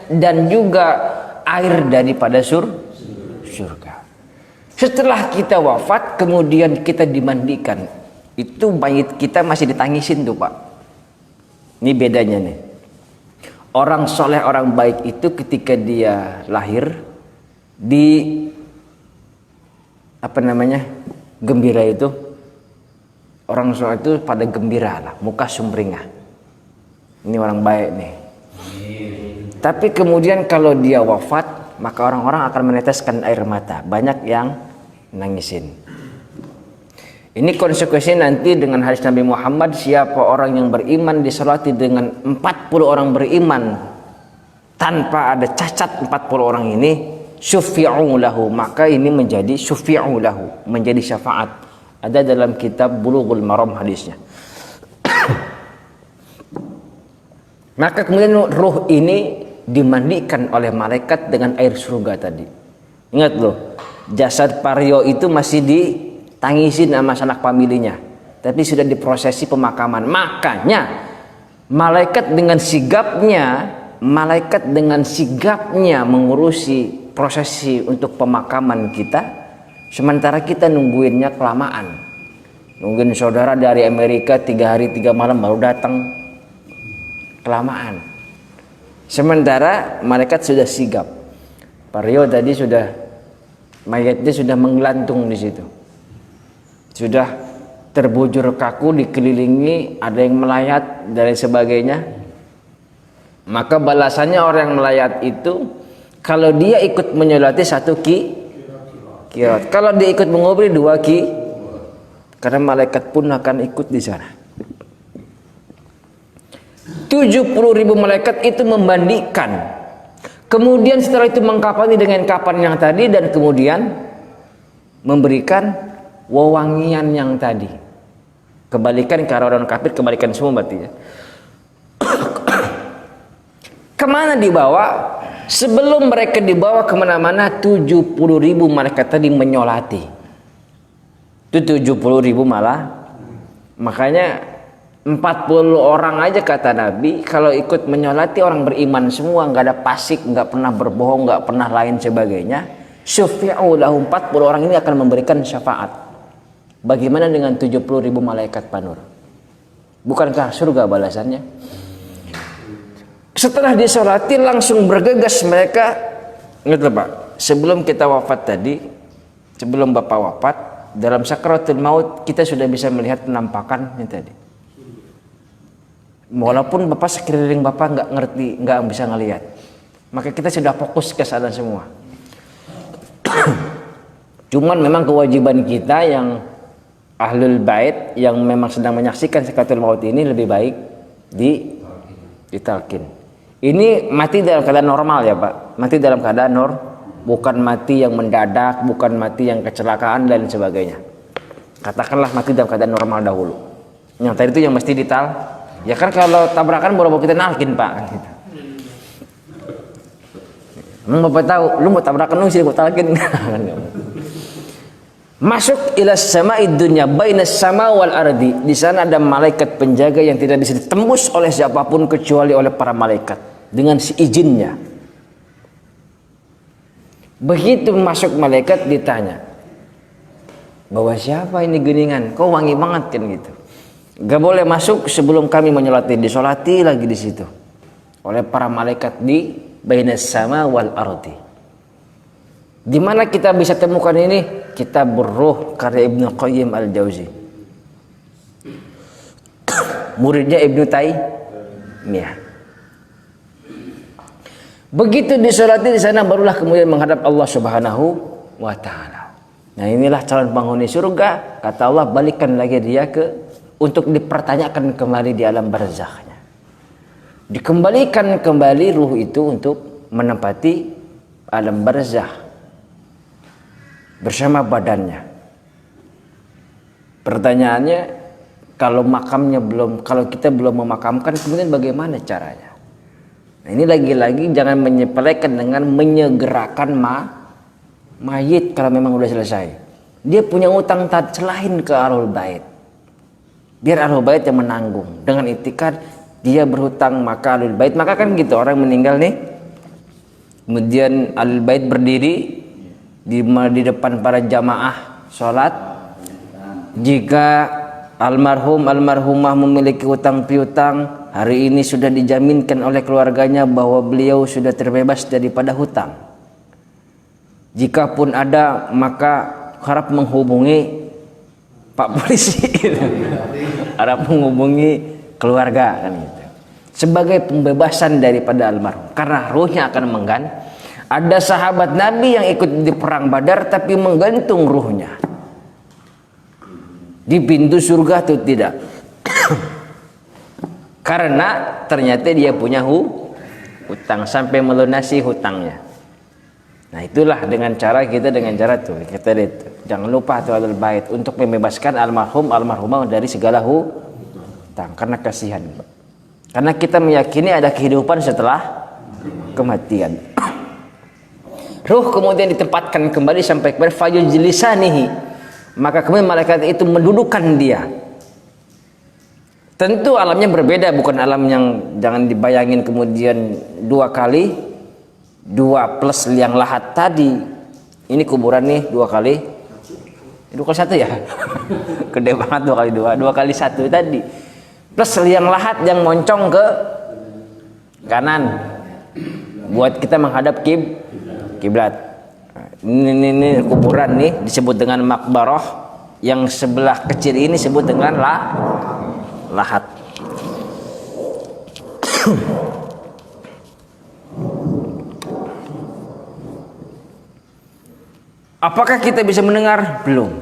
dan juga air daripada surga. Setelah kita wafat, kemudian kita dimandikan. Itu mayit kita masih ditangisin tuh Pak. Ini bedanya nih. Orang soleh, orang baik itu ketika dia lahir di gembira itu, orang soleh itu pada gembira lah, muka sumringah. Ini orang baik nih. Tapi kemudian kalau dia wafat, maka orang-orang akan meneteskan air mata. Banyak yang nangisin. Ini konsekuensi nanti dengan hadis Nabi Muhammad, siapa orang yang beriman disolati dengan 40 orang beriman tanpa ada cacat 40 orang ini, syufi'u lahu, maka ini menjadi syufi'u lahu, menjadi syafaat. Ada dalam kitab Bulughul Maram hadisnya. Maka kemudian ruh ini dimandikan oleh malaikat dengan air surga tadi. Ingat loh, jasad Paryo itu masih ditangisin sama sanak familinya, tapi sudah diprosesi pemakaman. Makanya malaikat dengan sigapnya mengurusi prosesi untuk pemakaman kita, sementara kita nungguinnya kelamaan. Nungguin saudara dari Amerika 3 hari 3 malam baru datang, kelamaan. Sementara malaikat sudah sigap. Paryo tadi mayatnya sudah menggelantung di situ. Sudah terbujur kaku, dikelilingi, ada yang melayat dan sebagainya. Maka balasannya orang yang melayat itu, kalau dia ikut menyolati 1 kirat, kalau dia ikut mengubri 2 karena malaikat pun akan ikut di sana. 70.000 malaikat itu membandikan. Kemudian setelah itu mengkafani dengan kapan yang tadi, dan kemudian memberikan wewangian yang tadi. Kebalikan ke orang kafir, kebalikan semua berarti ya. Kemana dibawa? Sebelum mereka dibawa kemana-mana, 70.000 malaikat tadi menyolati. Itu 70.000 malah. Makanya 40 orang aja kata Nabi, kalau ikut menyolati orang beriman semua, nggak ada fasik, nggak pernah berbohong, nggak pernah lain sebagainya, syufi'u lahu, 40 orang ini akan memberikan syafaat. Bagaimana dengan 70.000 malaikat Pak Nur? Bukankah surga balasannya? Setelah disolati langsung bergegas mereka. Ingat Pak, sebelum kita wafat tadi, sebelum Bapak wafat, dalam sakaratul maut kita sudah bisa melihat penampakan ini tadi. Walaupun Bapak sekeliling Bapak nggak ngerti, nggak bisa ngelihat, maka kita sudah fokus ke sana semua. Cuman memang kewajiban kita yang ahlul bait yang memang sedang menyaksikan sakaratul maut ini lebih baik ditalkin. Ini mati dalam keadaan normal ya Pak, mati dalam keadaan bukan mati yang mendadak, bukan mati yang kecelakaan dan sebagainya. Katakanlah mati dalam keadaan normal dahulu. Yang tadi itu yang mesti ya kan, kalau tabrakan baru kita nalkin Pak kan gitu. Emang Bapak tahu, lu mau tabrakan lu sih gua talkin. Masuk ila sama'id dunya bainas sama wal ardi. Di sana ada malaikat penjaga yang tidak bisa ditembus oleh siapapun kecuali oleh para malaikat dengan seizinnya. Begitu masuk malaikat ditanya, bahwa siapa ini geningan? Kok wangi banget kan gitu. Gak boleh masuk sebelum kami menyolati. Disolati lagi di situ oleh para malaikat di bainas sama wal ardi. Di mana kita bisa temukan ini? Kitab Ruh karya Ibnu Qayyim al-Jauzi. muridnya Ibnu Taimiyah. Begitu disolati di sana barulah kemudian menghadap Allah Subhanahu wa taala. Nah, inilah calon penghuni surga. Kata Allah, balikan lagi dia untuk dipertanyakan kembali di alam barzakhnya. Dikembalikan kembali ruh itu untuk menempati alam barzakh bersama badannya. Pertanyaannya, kalau kita belum memakamkan, kemudian bagaimana caranya? Nah, ini lagi-lagi jangan menyepelekan dengan menyegerakan mayit kalau memang sudah selesai. Dia punya utang selain ke Ahlul Bait. Biar Ahlul Bait yang menanggung. Dengan itikad dia berhutang maka Ahlul Bait, maka kan gitu orang meninggal nih. Kemudian Ahlul Bait berdiri di depan para jamaah sholat. Jika almarhumah memiliki hutang piutang, hari ini sudah dijaminkan oleh keluarganya bahwa beliau sudah terbebas daripada hutang. Jikapun ada, maka harap menghubungi Pak Polisi, harap menghubungi keluarga kan gitu. Sebagai pembebasan daripada almarhum, karena ruhnya akan menggantung. Ada sahabat Nabi yang ikut di perang Badar tapi menggantung ruhnya di pintu surga atau tidak. Karena ternyata dia punya hutang sampai melunasi hutangnya. Nah, itulah dengan cara kita jangan lupa Ahlul Bait untuk membebaskan almarhumah dari segala hutang, karena kasihan. Karena kita meyakini ada kehidupan setelah kematian. Ruh kemudian ditempatkan kembali sampai kepada fayujlisanihi. Maka kemudian malaikat itu mendudukkan dia. Tentu alamnya berbeda, bukan alam yang jangan dibayangin kemudian 2 kali 2 plus liang lahat tadi. Ini kuburan nih 2 kali 1 ya. Gede banget 2 kali 2, 2 kali 1 tadi. Plus liang lahat yang moncong ke kanan buat kita menghadap kiblat. Ini kuburan nih disebut dengan makbarah, yang sebelah kecil ini disebut dengan lahat. Apakah kita bisa mendengar? Belum.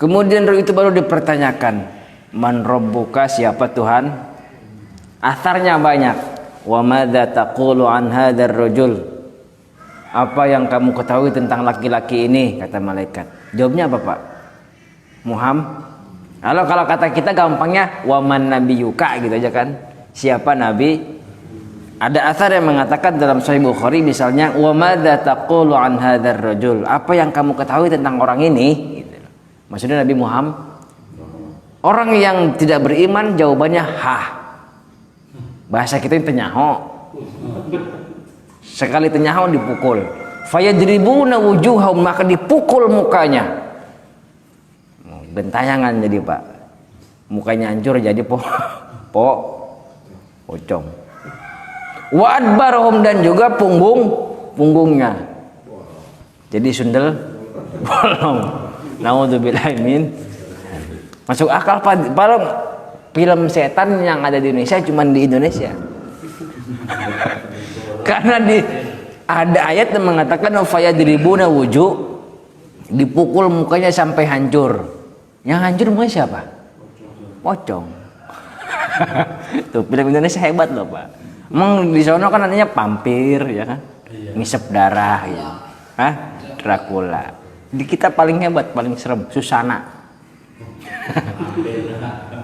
Kemudian roh itu baru dipertanyakan, man rabbuka, siapa Tuhan? Atharnya banyak. Wa madza taqulu an hadzal rajul? Apa yang kamu ketahui tentang laki-laki ini? Kata malaikat. Jawabnya apa, Pak? Muhammad. Kalau kata kita gampangnya wa man nabiyuka gitu aja kan. Siapa nabi? Ada athar yang mengatakan dalam Sahih Bukhari misalnya, wa madza taqulu an hadzal rajul? Apa yang kamu ketahui tentang orang ini? Gitu. Maksudnya Nabi Muhammad. Orang yang tidak beriman jawabannya hah. Bahasa kita ini tenyaho. Sekali tenyaho dipukul. Fayadribuna wujuhahum, maka dipukul mukanya. Bentayangan jadi, Pak. Mukanya hancur jadi pocong. Wa adbarahum, dan juga punggungnya. Jadi sundel bolong. Naudzubillahi min. Masuk akal, Pak. Film setan yang ada di Indonesia cuman di Indonesia. Karena ada ayat yang mengatakan fayadribuna wujuh, dipukul mukanya sampai hancur. Yang hancur mukanya siapa? Pocong. Tuh, film Indonesia hebat loh, Pak. Emang di sono kan namanya vampir ya kan? Ngisep darah ya. Hah? Dracula. Di kita paling hebat, paling serem Susana.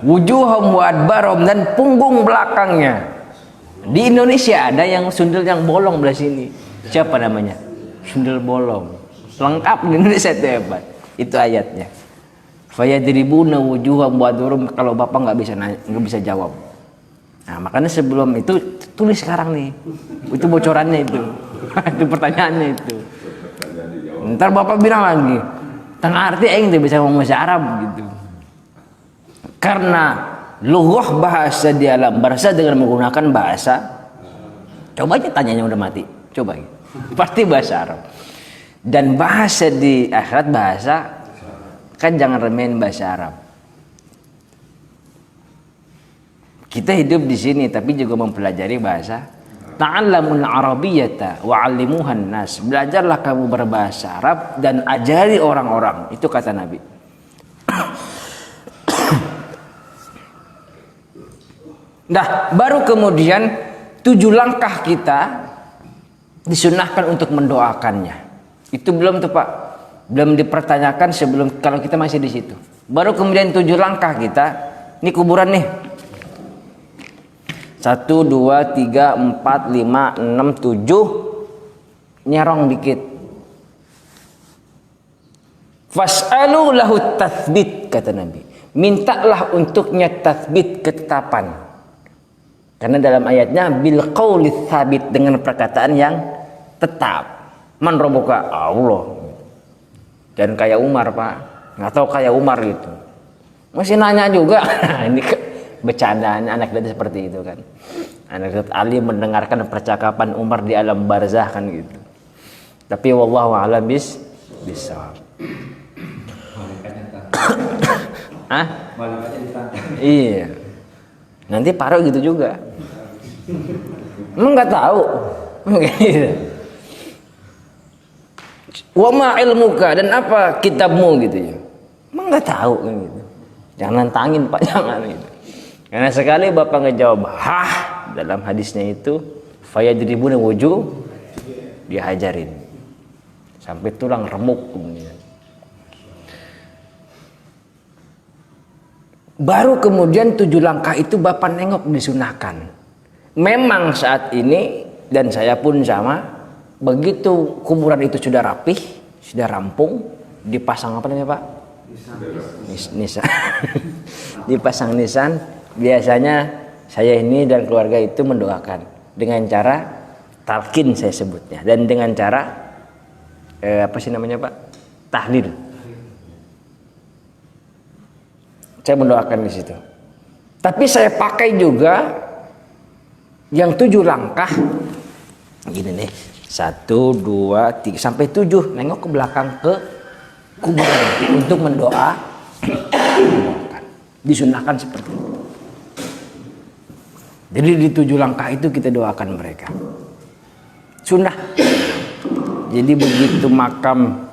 Wujuhum wa adbarhum, dan punggung belakangnya. Di Indonesia ada yang sundel yang bolong belah sini. Siapa namanya? Sundel bolong. Lengkap di Indonesia, itu hebat. Itu ayatnya. Fayadribuna wujuhum wa adbarhum. Kalau Bapak nggak bisa jawab. Nah, makanya sebelum itu tulis sekarang nih. Itu bocorannya itu. Itu pertanyaannya itu. Ntar Bapak bilang lagi, tengah arti aing tuh bisa ngomong bahasa Arab gitu. Karena lughah bahasa di alam bahasa dengan menggunakan bahasa. Coba aja tanyanya udah mati. Coba. Pasti bahasa Arab. Dan bahasa di akhirat bahasa kan jangan remehin bahasa Arab. Kita hidup di sini tapi juga mempelajari bahasa. Ta'allamul arabiyyata wa 'allimuhan nas. Belajarlah kamu berbahasa Arab dan ajari orang-orang. Itu kata Nabi. Nah, baru kemudian 7 langkah kita disunahkan untuk mendoakannya. Itu belum tuh Pak. Belum dipertanyakan sebelum kalau kita masih di situ. Baru kemudian 7 langkah kita. Ini kuburan nih. 1, 2, 3, 4, 5, 6, 7. Nyerong dikit. Fas'alu lahu tathbit, kata Nabi. Mintalah untuknya tathbit, ketetapan. Karena dalam ayatnya bil qauli tsabit, dengan perkataan yang tetap. Man rabbuka? Allah. Dan kayak Umar, Pak. Nggak tahu kayak Umar gitu. Masih nanya juga. Ini bercandaan anak dada seperti itu kan. Anak Ali mendengarkan percakapan Umar di alam barzah kan gitu. Tapi wallahu a'lam bissawab. Hah? Iya. Nanti Paro gitu juga. Emang nggak tahu. Wa ma ilmuka, dan apa kitabmu gitu ya. Emang nggak tahu kan gitu. Jangan nantangin Pak, jangan gitu. Karena sekali Bapak ngejawab hah dalam hadisnya itu, fayadribuna wujuh, dihajarin sampai tulang remuk kemudian. Baru kemudian 7 langkah itu Bapak nengok disunahkan. Memang saat ini dan saya pun sama, begitu kuburan itu sudah rapih, sudah rampung, dipasang apa namanya Pak? Nisan. Dipasang nisan. Biasanya saya ini dan keluarga itu mendoakan dengan cara talqin, saya sebutnya, dan dengan cara apa sih namanya Pak? Tahlil. Saya mendoakan di situ. Tapi saya pakai juga yang 7 langkah. Gini nih, 1, 2, 3 sampai 7. Nengok ke belakang ke kuburan untuk mendoakan. Disunahkan seperti itu. Jadi di 7 langkah itu kita doakan mereka. Sunnah. Jadi begitu makam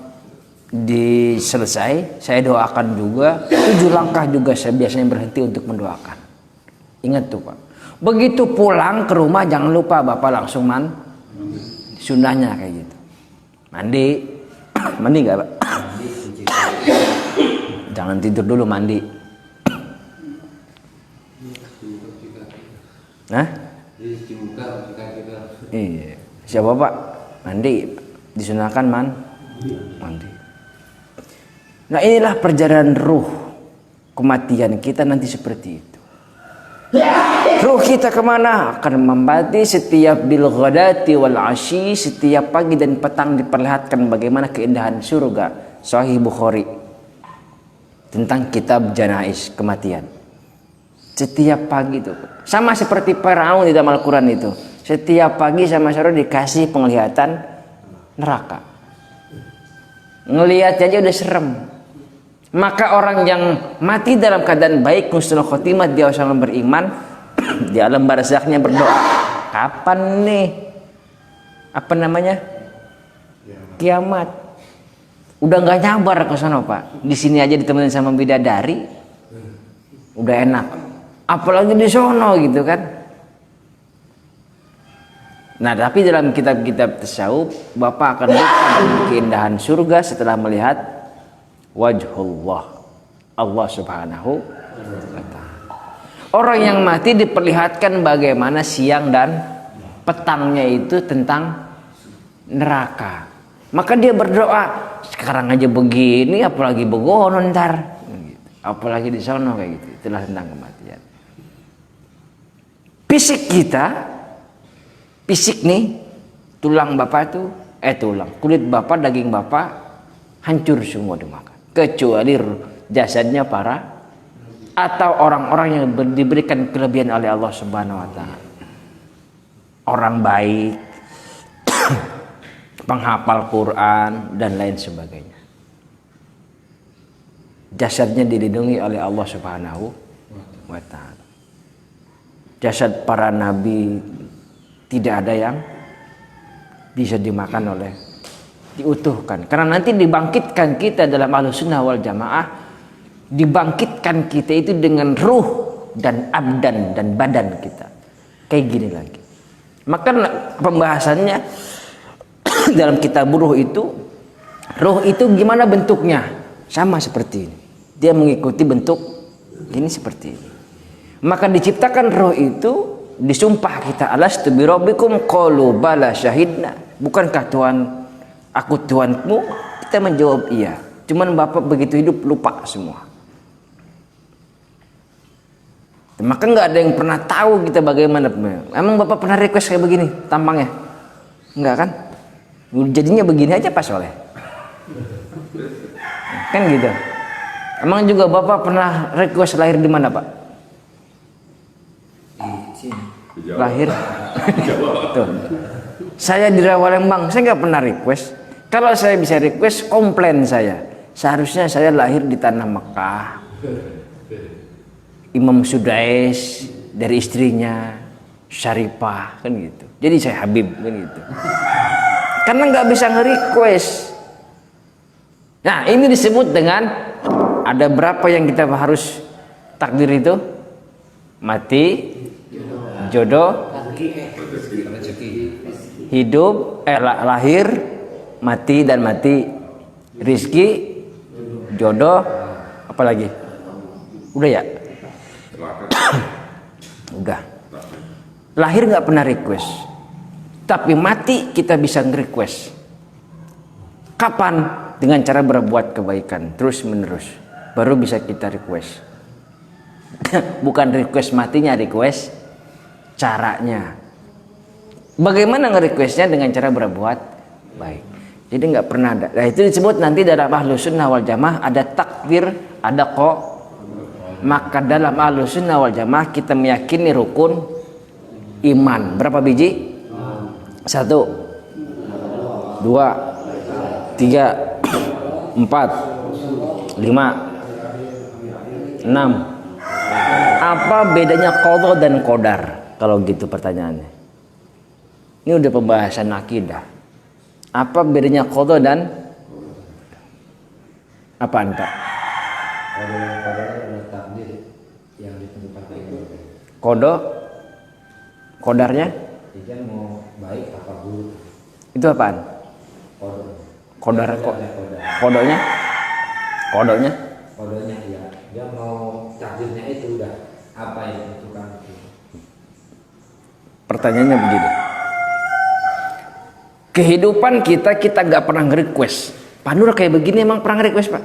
diselesai, saya doakan juga. 7 langkah juga saya biasanya berhenti untuk mendoakan. Ingat tuh Pak. Begitu pulang ke rumah jangan lupa Bapak langsung sunnahnya kayak gitu. Mandi. Mandi nggak Pak? Jangan tidur dulu, mandi. Nah? Iya. Siapa Pak? Mandi. Disunahkan mandi. Nah inilah perjalanan ruh kematian kita nanti seperti itu. Ruh kita kemana? Akan membati setiap bil ghadati wal asyi, setiap pagi dan petang diperlihatkan bagaimana keindahan surga. Sahih Bukhari tentang kitab Janaiz, kematian. Setiap pagi itu sama seperti Firaun di dalam Al-Quran itu. Setiap pagi sama sore dikasih penglihatan neraka. Ngelihat aja udah serem. Maka orang yang mati dalam keadaan baik, husnul khotimah, dia sama beriman, di alam barzaknya berdoa, kapan nih apa namanya kiamat? Udah nggak nyabar ke sana Pak. Di sini aja ditemenin sama bidadari, udah enak. Apalagi di sono gitu kan. Nah tapi dalam kitab-kitab tasawuf Bapak akan lihat keindahan surga setelah melihat wajhullah, Allah subhanahu wa ta'ala. Orang yang mati diperlihatkan bagaimana siang dan petangnya itu tentang neraka. Maka dia berdoa, sekarang aja begini apalagi begono ntar, apalagi di sono kayak gitu. Itulah tentang kematian. Fisik kita, fisik nih, tulang Bapak itu, kulit Bapak, daging Bapak hancur semua dimakan. Kecuali jasadnya para atau orang-orang yang diberikan kelebihan oleh Allah Subhanahu wa taala. Orang baik, penghafal Quran dan lain sebagainya. Jasadnya dilindungi oleh Allah Subhanahu wa taala. jasad para nabi tidak ada yang bisa dimakan oleh diutuhkan, karena nanti dibangkitkan kita dalam Ahlussunnah wal Jamaah, dibangkitkan kita itu dengan ruh dan abdan dan badan kita kayak gini lagi. Maka pembahasannya dalam kitab ruh itu gimana bentuknya, sama seperti ini, dia mengikuti bentuk ini seperti ini. Maka diciptakan roh itu, disumpah kita, alastu birabbikum qalu bala syahidna, bukankah Tuhan aku Tuhanmu? Kita menjawab iya, cuman Bapak begitu hidup lupa semua. Maka nggak ada yang pernah tahu kita bagaimana. Emang Bapak pernah request kayak begini tampangnya? Enggak kan? Jadinya begini aja pas oleh kan gitu. Emang juga Bapak pernah request lahir di mana, Pak? Lahir tuh. Saya di Rawalembang, saya nggak pernah request. Kalau saya bisa request, komplain saya. Seharusnya saya lahir di tanah Mekah. Imam Sudais dari istrinya Syarifah kan gitu. Jadi saya Habib kan gitu. Karena nggak bisa nge-request. Nah, ini disebut dengan ada berapa yang kita harus takdir itu? Mati, jodoh, hidup, lahir, mati dan mati, rizki, jodoh, apa lagi? Udah ya? Udah. Lahir nggak pernah request, tapi mati kita bisa nge-request. Kapan? Dengan cara berbuat kebaikan terus menerus, baru bisa kita request. Bukan request matinya, request caranya. Bagaimana nge-requestnya? Dengan cara berbuat baik. Jadi nggak pernah ada. Nah, itu disebut nanti dalam Ahlussunnah wal Jamaah ada takdir, ada kok. Maka dalam Ahlussunnah wal Jamaah kita meyakini rukun iman. Berapa biji? 1, 2, 3, 4, 5, 6. Apa bedanya qadha dan qadar? Kalau gitu pertanyaannya. Ini udah pembahasan akidah. Apa bedanya qadha dan apa Pak? Qadha, qadarnya? Dia mau baik apa buruk. Itu apaan? Qadar kok. Kodonya? Kodonya? Kodonya ya. Dia mau takdirnya itu udah apa yang ditentukan. Pertanyaannya begini. Kehidupan kita nggak pernah nge-request. Pak Nur kayak begini emang pernah nge-request, Pak?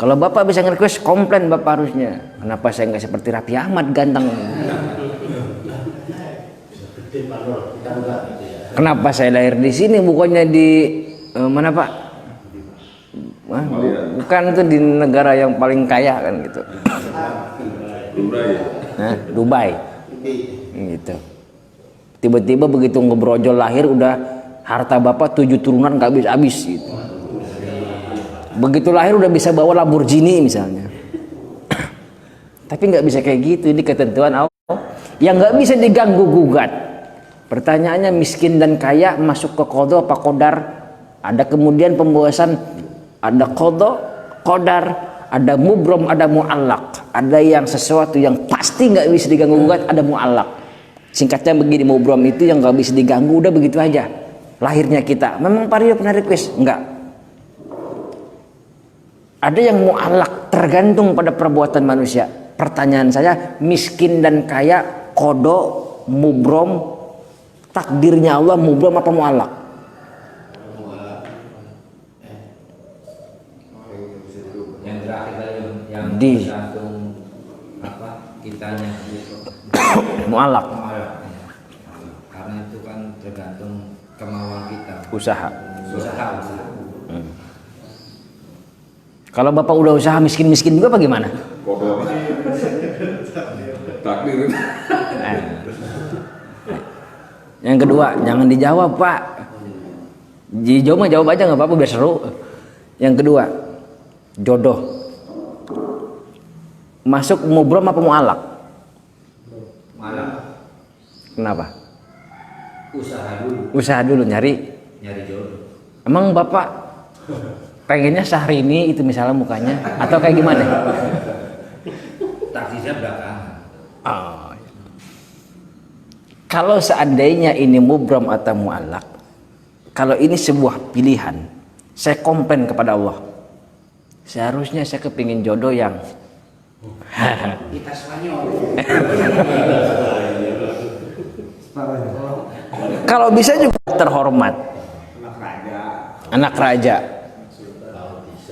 Kalau Bapak bisa nge-request, komplain Bapak harusnya. Kenapa saya nggak seperti Raffi Ahmad ganteng? Kenapa saya lahir di sini bukannya di mana Pak? Bukan itu di negara yang paling kaya kan gitu. Dubai. Gitu. Tiba-tiba begitu ngebrojol lahir udah harta Bapak 7 turunan gak habis-habis gitu. Begitu lahir udah bisa bawa Lamborghini misalnya. Tapi nggak bisa kayak gitu. Ini ketentuan Allah yang nggak bisa diganggu gugat. Pertanyaannya miskin dan kaya masuk ke qadha apa qadar? Ada kemudian pembahasan ada qadha, qadar, ada mubrom, ada muallaq. Ada yang sesuatu yang pasti nggak bisa diganggu gugat, ada muallaq. Singkatnya begini, mubrom itu yang nggak bisa diganggu, udah begitu aja. Lahirnya kita. Memang Pak Rio pernah request? Enggak. Ada yang muallaq, tergantung pada perbuatan manusia. Pertanyaan saya, miskin dan kaya, qadha, mubrom, takdirnya Allah mubrom apa muallaq? Yang terakhir yang Di tergantung apa kitanya muallaq. Karena itu kan tergantung kemauan kita. Usaha. Usaha. Kalau Bapak udah usaha miskin-miskin juga bagaimana? Kodok. Takdir. Yang kedua, jangan dijawab Pak. Dijawab jawab aja nggak apa-apa biar seru. Yang kedua, jodoh. Masuk mubrom apa muallaq? Muallaq. Kenapa? Usaha dulu Usaha dulu nyari. nyari jodoh. Emang Bapak pengennya Syahrini itu misalnya mukanya atau kayak gimana? Taksisnya belakangan. Oh. Kalau seandainya ini mubram atau mu'allaq, kalau ini sebuah pilihan, saya komplain kepada Allah. Seharusnya saya kepingin jodoh yang Kita Spanyol. kalau bisa juga terhormat, anak raja.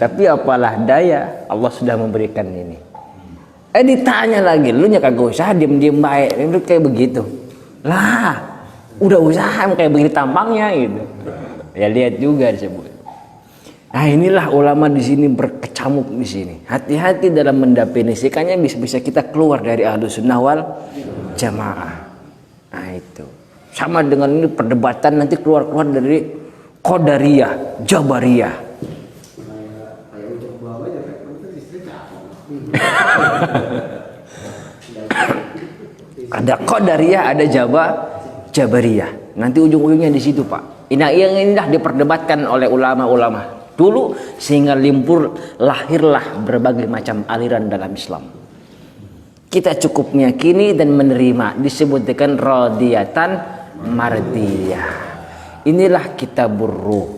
Tapi apalah daya, Allah sudah memberikan ini. Ditanya lagi, lu nya kagak usah diem-diem baik, lu kayak begitu. Lah, udah usaha kayak begini tampangnya gitu. Ya lihat juga disebut. Nah inilah ulama di sini berkecamuk di sini. Hati-hati dalam mendefinisikannya, bisa-bisa kita keluar dari Ahlus Sunnah wal Jamaah. Nah itu sama dengan ini perdebatan nanti keluar dari Qadariyah, Jabariyah. Ada Qadariyah, ada Jabariyah. Nanti ujung-ujungnya di situ, Pak. Inilah diperdebatkan oleh ulama-ulama dulu sehingga lahirlah berbagai macam aliran dalam Islam. Kita cukup meyakini dan menerima, disebut dengan radiyatan mardiyah. Inilah kitabur ruh,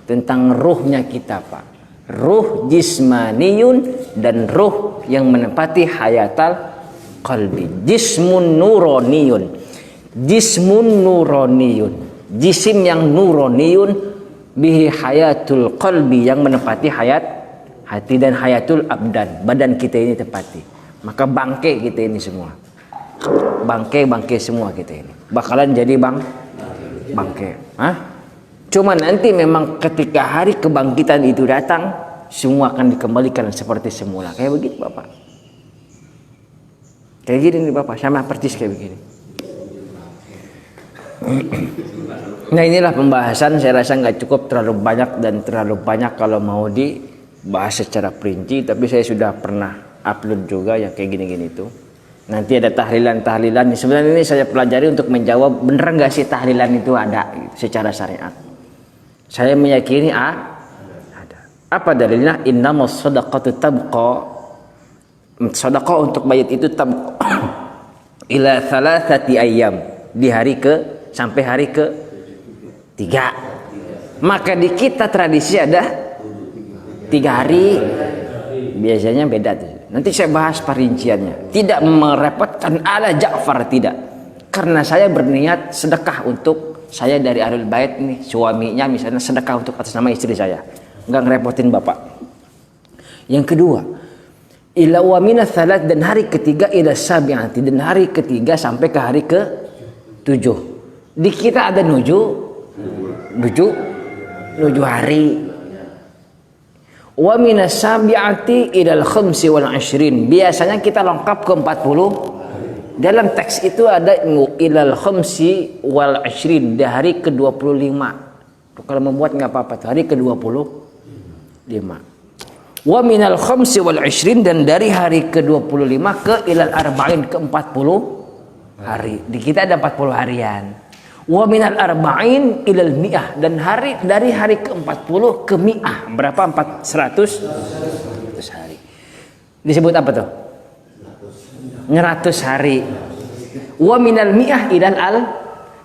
tentang ruhnya kita, Pak. Ruh jismaniyun dan ruh yang menempati hayatal qalbi. Jismun nuroniyun, jisim yang nuroniyun, bihi hayatul qalbi, yang menempati hayat hati, dan hayatul abdan, badan kita ini tepati. Maka bangke kita ini semua, bangke semua kita ini bakalan jadi bangke. Cuma nanti memang ketika hari kebangkitan itu datang, semua akan dikembalikan seperti semula. Kayak begitu Bapak. Kayak gini nih Bapak, sama persis kayak begini. Nah inilah pembahasan, saya rasa nggak cukup terlalu banyak dan terlalu banyak kalau mau dibahas secara perinci. Tapi saya sudah pernah upload juga yang kayak gini-gini itu. Nanti ada tahlilan. Sebenarnya ini saya pelajari untuk menjawab bener nggak sih tahlilan itu ada gitu, secara syariat. Saya meyakini ada. Apa dalilnya? Innamas shadaqatu tabqa. Sedekah untuk mayit itu ila thalathati ayyam, di hari sampai hari ke-3. Maka di kita tradisi ada 3 hari. Biasanya beda tuh. Nanti saya bahas perinciannya. Tidak merepotkan ala Ja'far, tidak. Karena saya berniat sedekah untuk saya dari Ahlul Bait nih, suaminya misalnya sedekah untuk atas nama istri saya. Enggak ngerepotin Bapak. Yang kedua, ila wa minas salat, dan hari ketiga ila sabi'ati, dan hari ketiga sampai ke hari ke-7. Di kita ada 7 hari. Wa minas sabi'ati ila al-khamsi wal 20. Biasanya kita lengkap ke 40. Dalam teks itu ada ila al-khamsi wal 20, di hari ke-25. Kalau membuat enggak apa-apa, hari ke-25. Wa minal khamsi wal 20, dan dari hari ke-25 ke ilal arba'in, ke 40 hari. Di kita ada 40 harian. Wa minal arba'in ilal mi'ah, dan dari hari ke-40 ke mi'ah. Berapa? 100 hari. Disebut apa tuh? 100 hari. Wa minal mi'ah ilal al,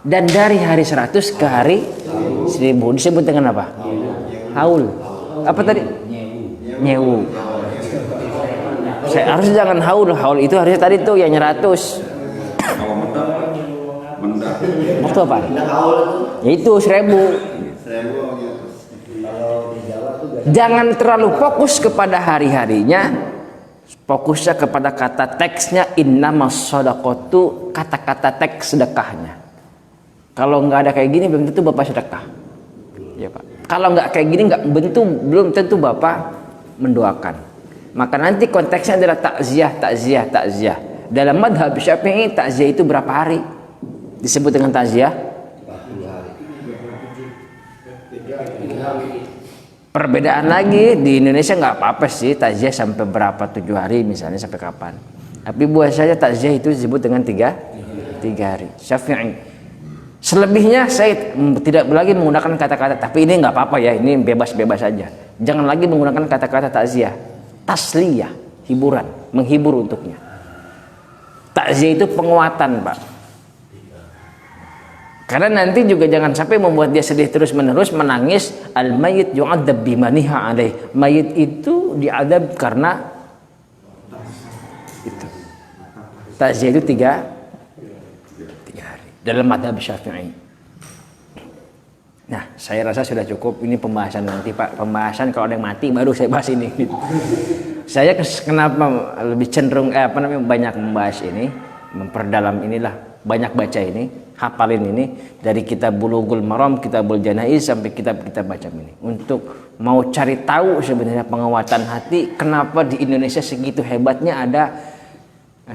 dan dari hari 100 ke hari 1000 disebut dengan apa? Haul. Apa tadi? Nyewu. Saya harus jangan haul itu harusnya tadi tuh yang 100. Kalau mendak. Waktu apa? Ya itu 1000. Jangan terlalu fokus kepada hari-harinya. Fokusnya kepada kata teksnya, innamas shadaqatu, kata-kata teks sedekahnya. Kalau nggak ada kayak gini belum tentu Bapak sedekah. Ya Pak. Kalau nggak kayak gini belum tentu Bapak mendoakan. Maka nanti konteksnya adalah takziah. Dalam madhab Syafi'i takziah itu berapa hari disebut dengan takziah? Perbedaan lagi di Indonesia nggak apa-apa sih takziah sampai berapa, 7 hari misalnya, sampai kapan. Tapi buat saya takziah itu disebut dengan 3 3 hari. Syafi'i. Selebihnya saya tidak lagi menggunakan kata-kata, tapi ini nggak apa-apa ya, ini bebas-bebas saja. Jangan lagi menggunakan kata-kata takziah, tasliyah, hiburan, menghibur untuknya. Takziah itu penguatan, Pak. Karena nanti juga jangan sampai membuat dia sedih terus-menerus, menangis. Al-mayyit yu'adzab bimaniha alaih. Mayit itu diadab karena itu. Takziah itu 3 hari dalam madhab Syafi'i. Nah, saya rasa sudah cukup. Ini pembahasan nanti, Pak. Pembahasan kalau ada yang mati baru saya bahas ini. Saya kenapa lebih cenderung banyak membahas ini, memperdalam inilah, banyak baca ini, hafalin ini dari kitab Bulughul Maram, Kitabul Janaiz sampai kitab-kitab macam ini. Untuk mau cari tahu sebenarnya penguatan hati, kenapa di Indonesia segitu hebatnya ada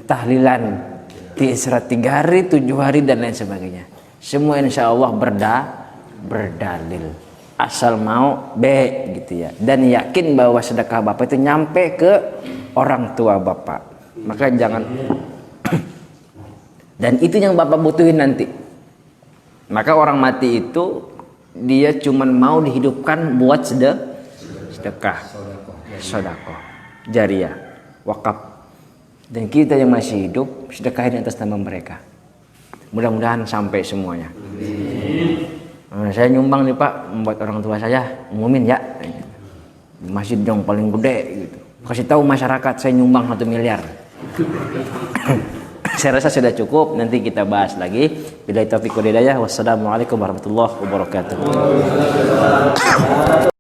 tahlilan di Isra 3 hari, 7 hari dan lain sebagainya. Semua insya Allah berdalil. Asal mau gitu ya. Dan yakin bahwa sedekah Bapak itu nyampe ke orang tua Bapak. Maka jangan dan itu yang Bapak butuhin nanti. Maka orang mati itu dia cuman mau dihidupkan buat sedekah, sedekah jariyah, wakaf. Dan kita yang masih hidup sedekahin atas nama mereka. Mudah-mudahan sampai semuanya. Saya nyumbang nih Pak, membuat orang tua saya umumin ya. Masjid yang paling gede gitu. Kasih tahu masyarakat saya nyumbang 1 miliar. Saya rasa sudah cukup, nanti kita bahas lagi. Billahi taufiq wal hidayah. Wassalamualaikum warahmatullahi wabarakatuh.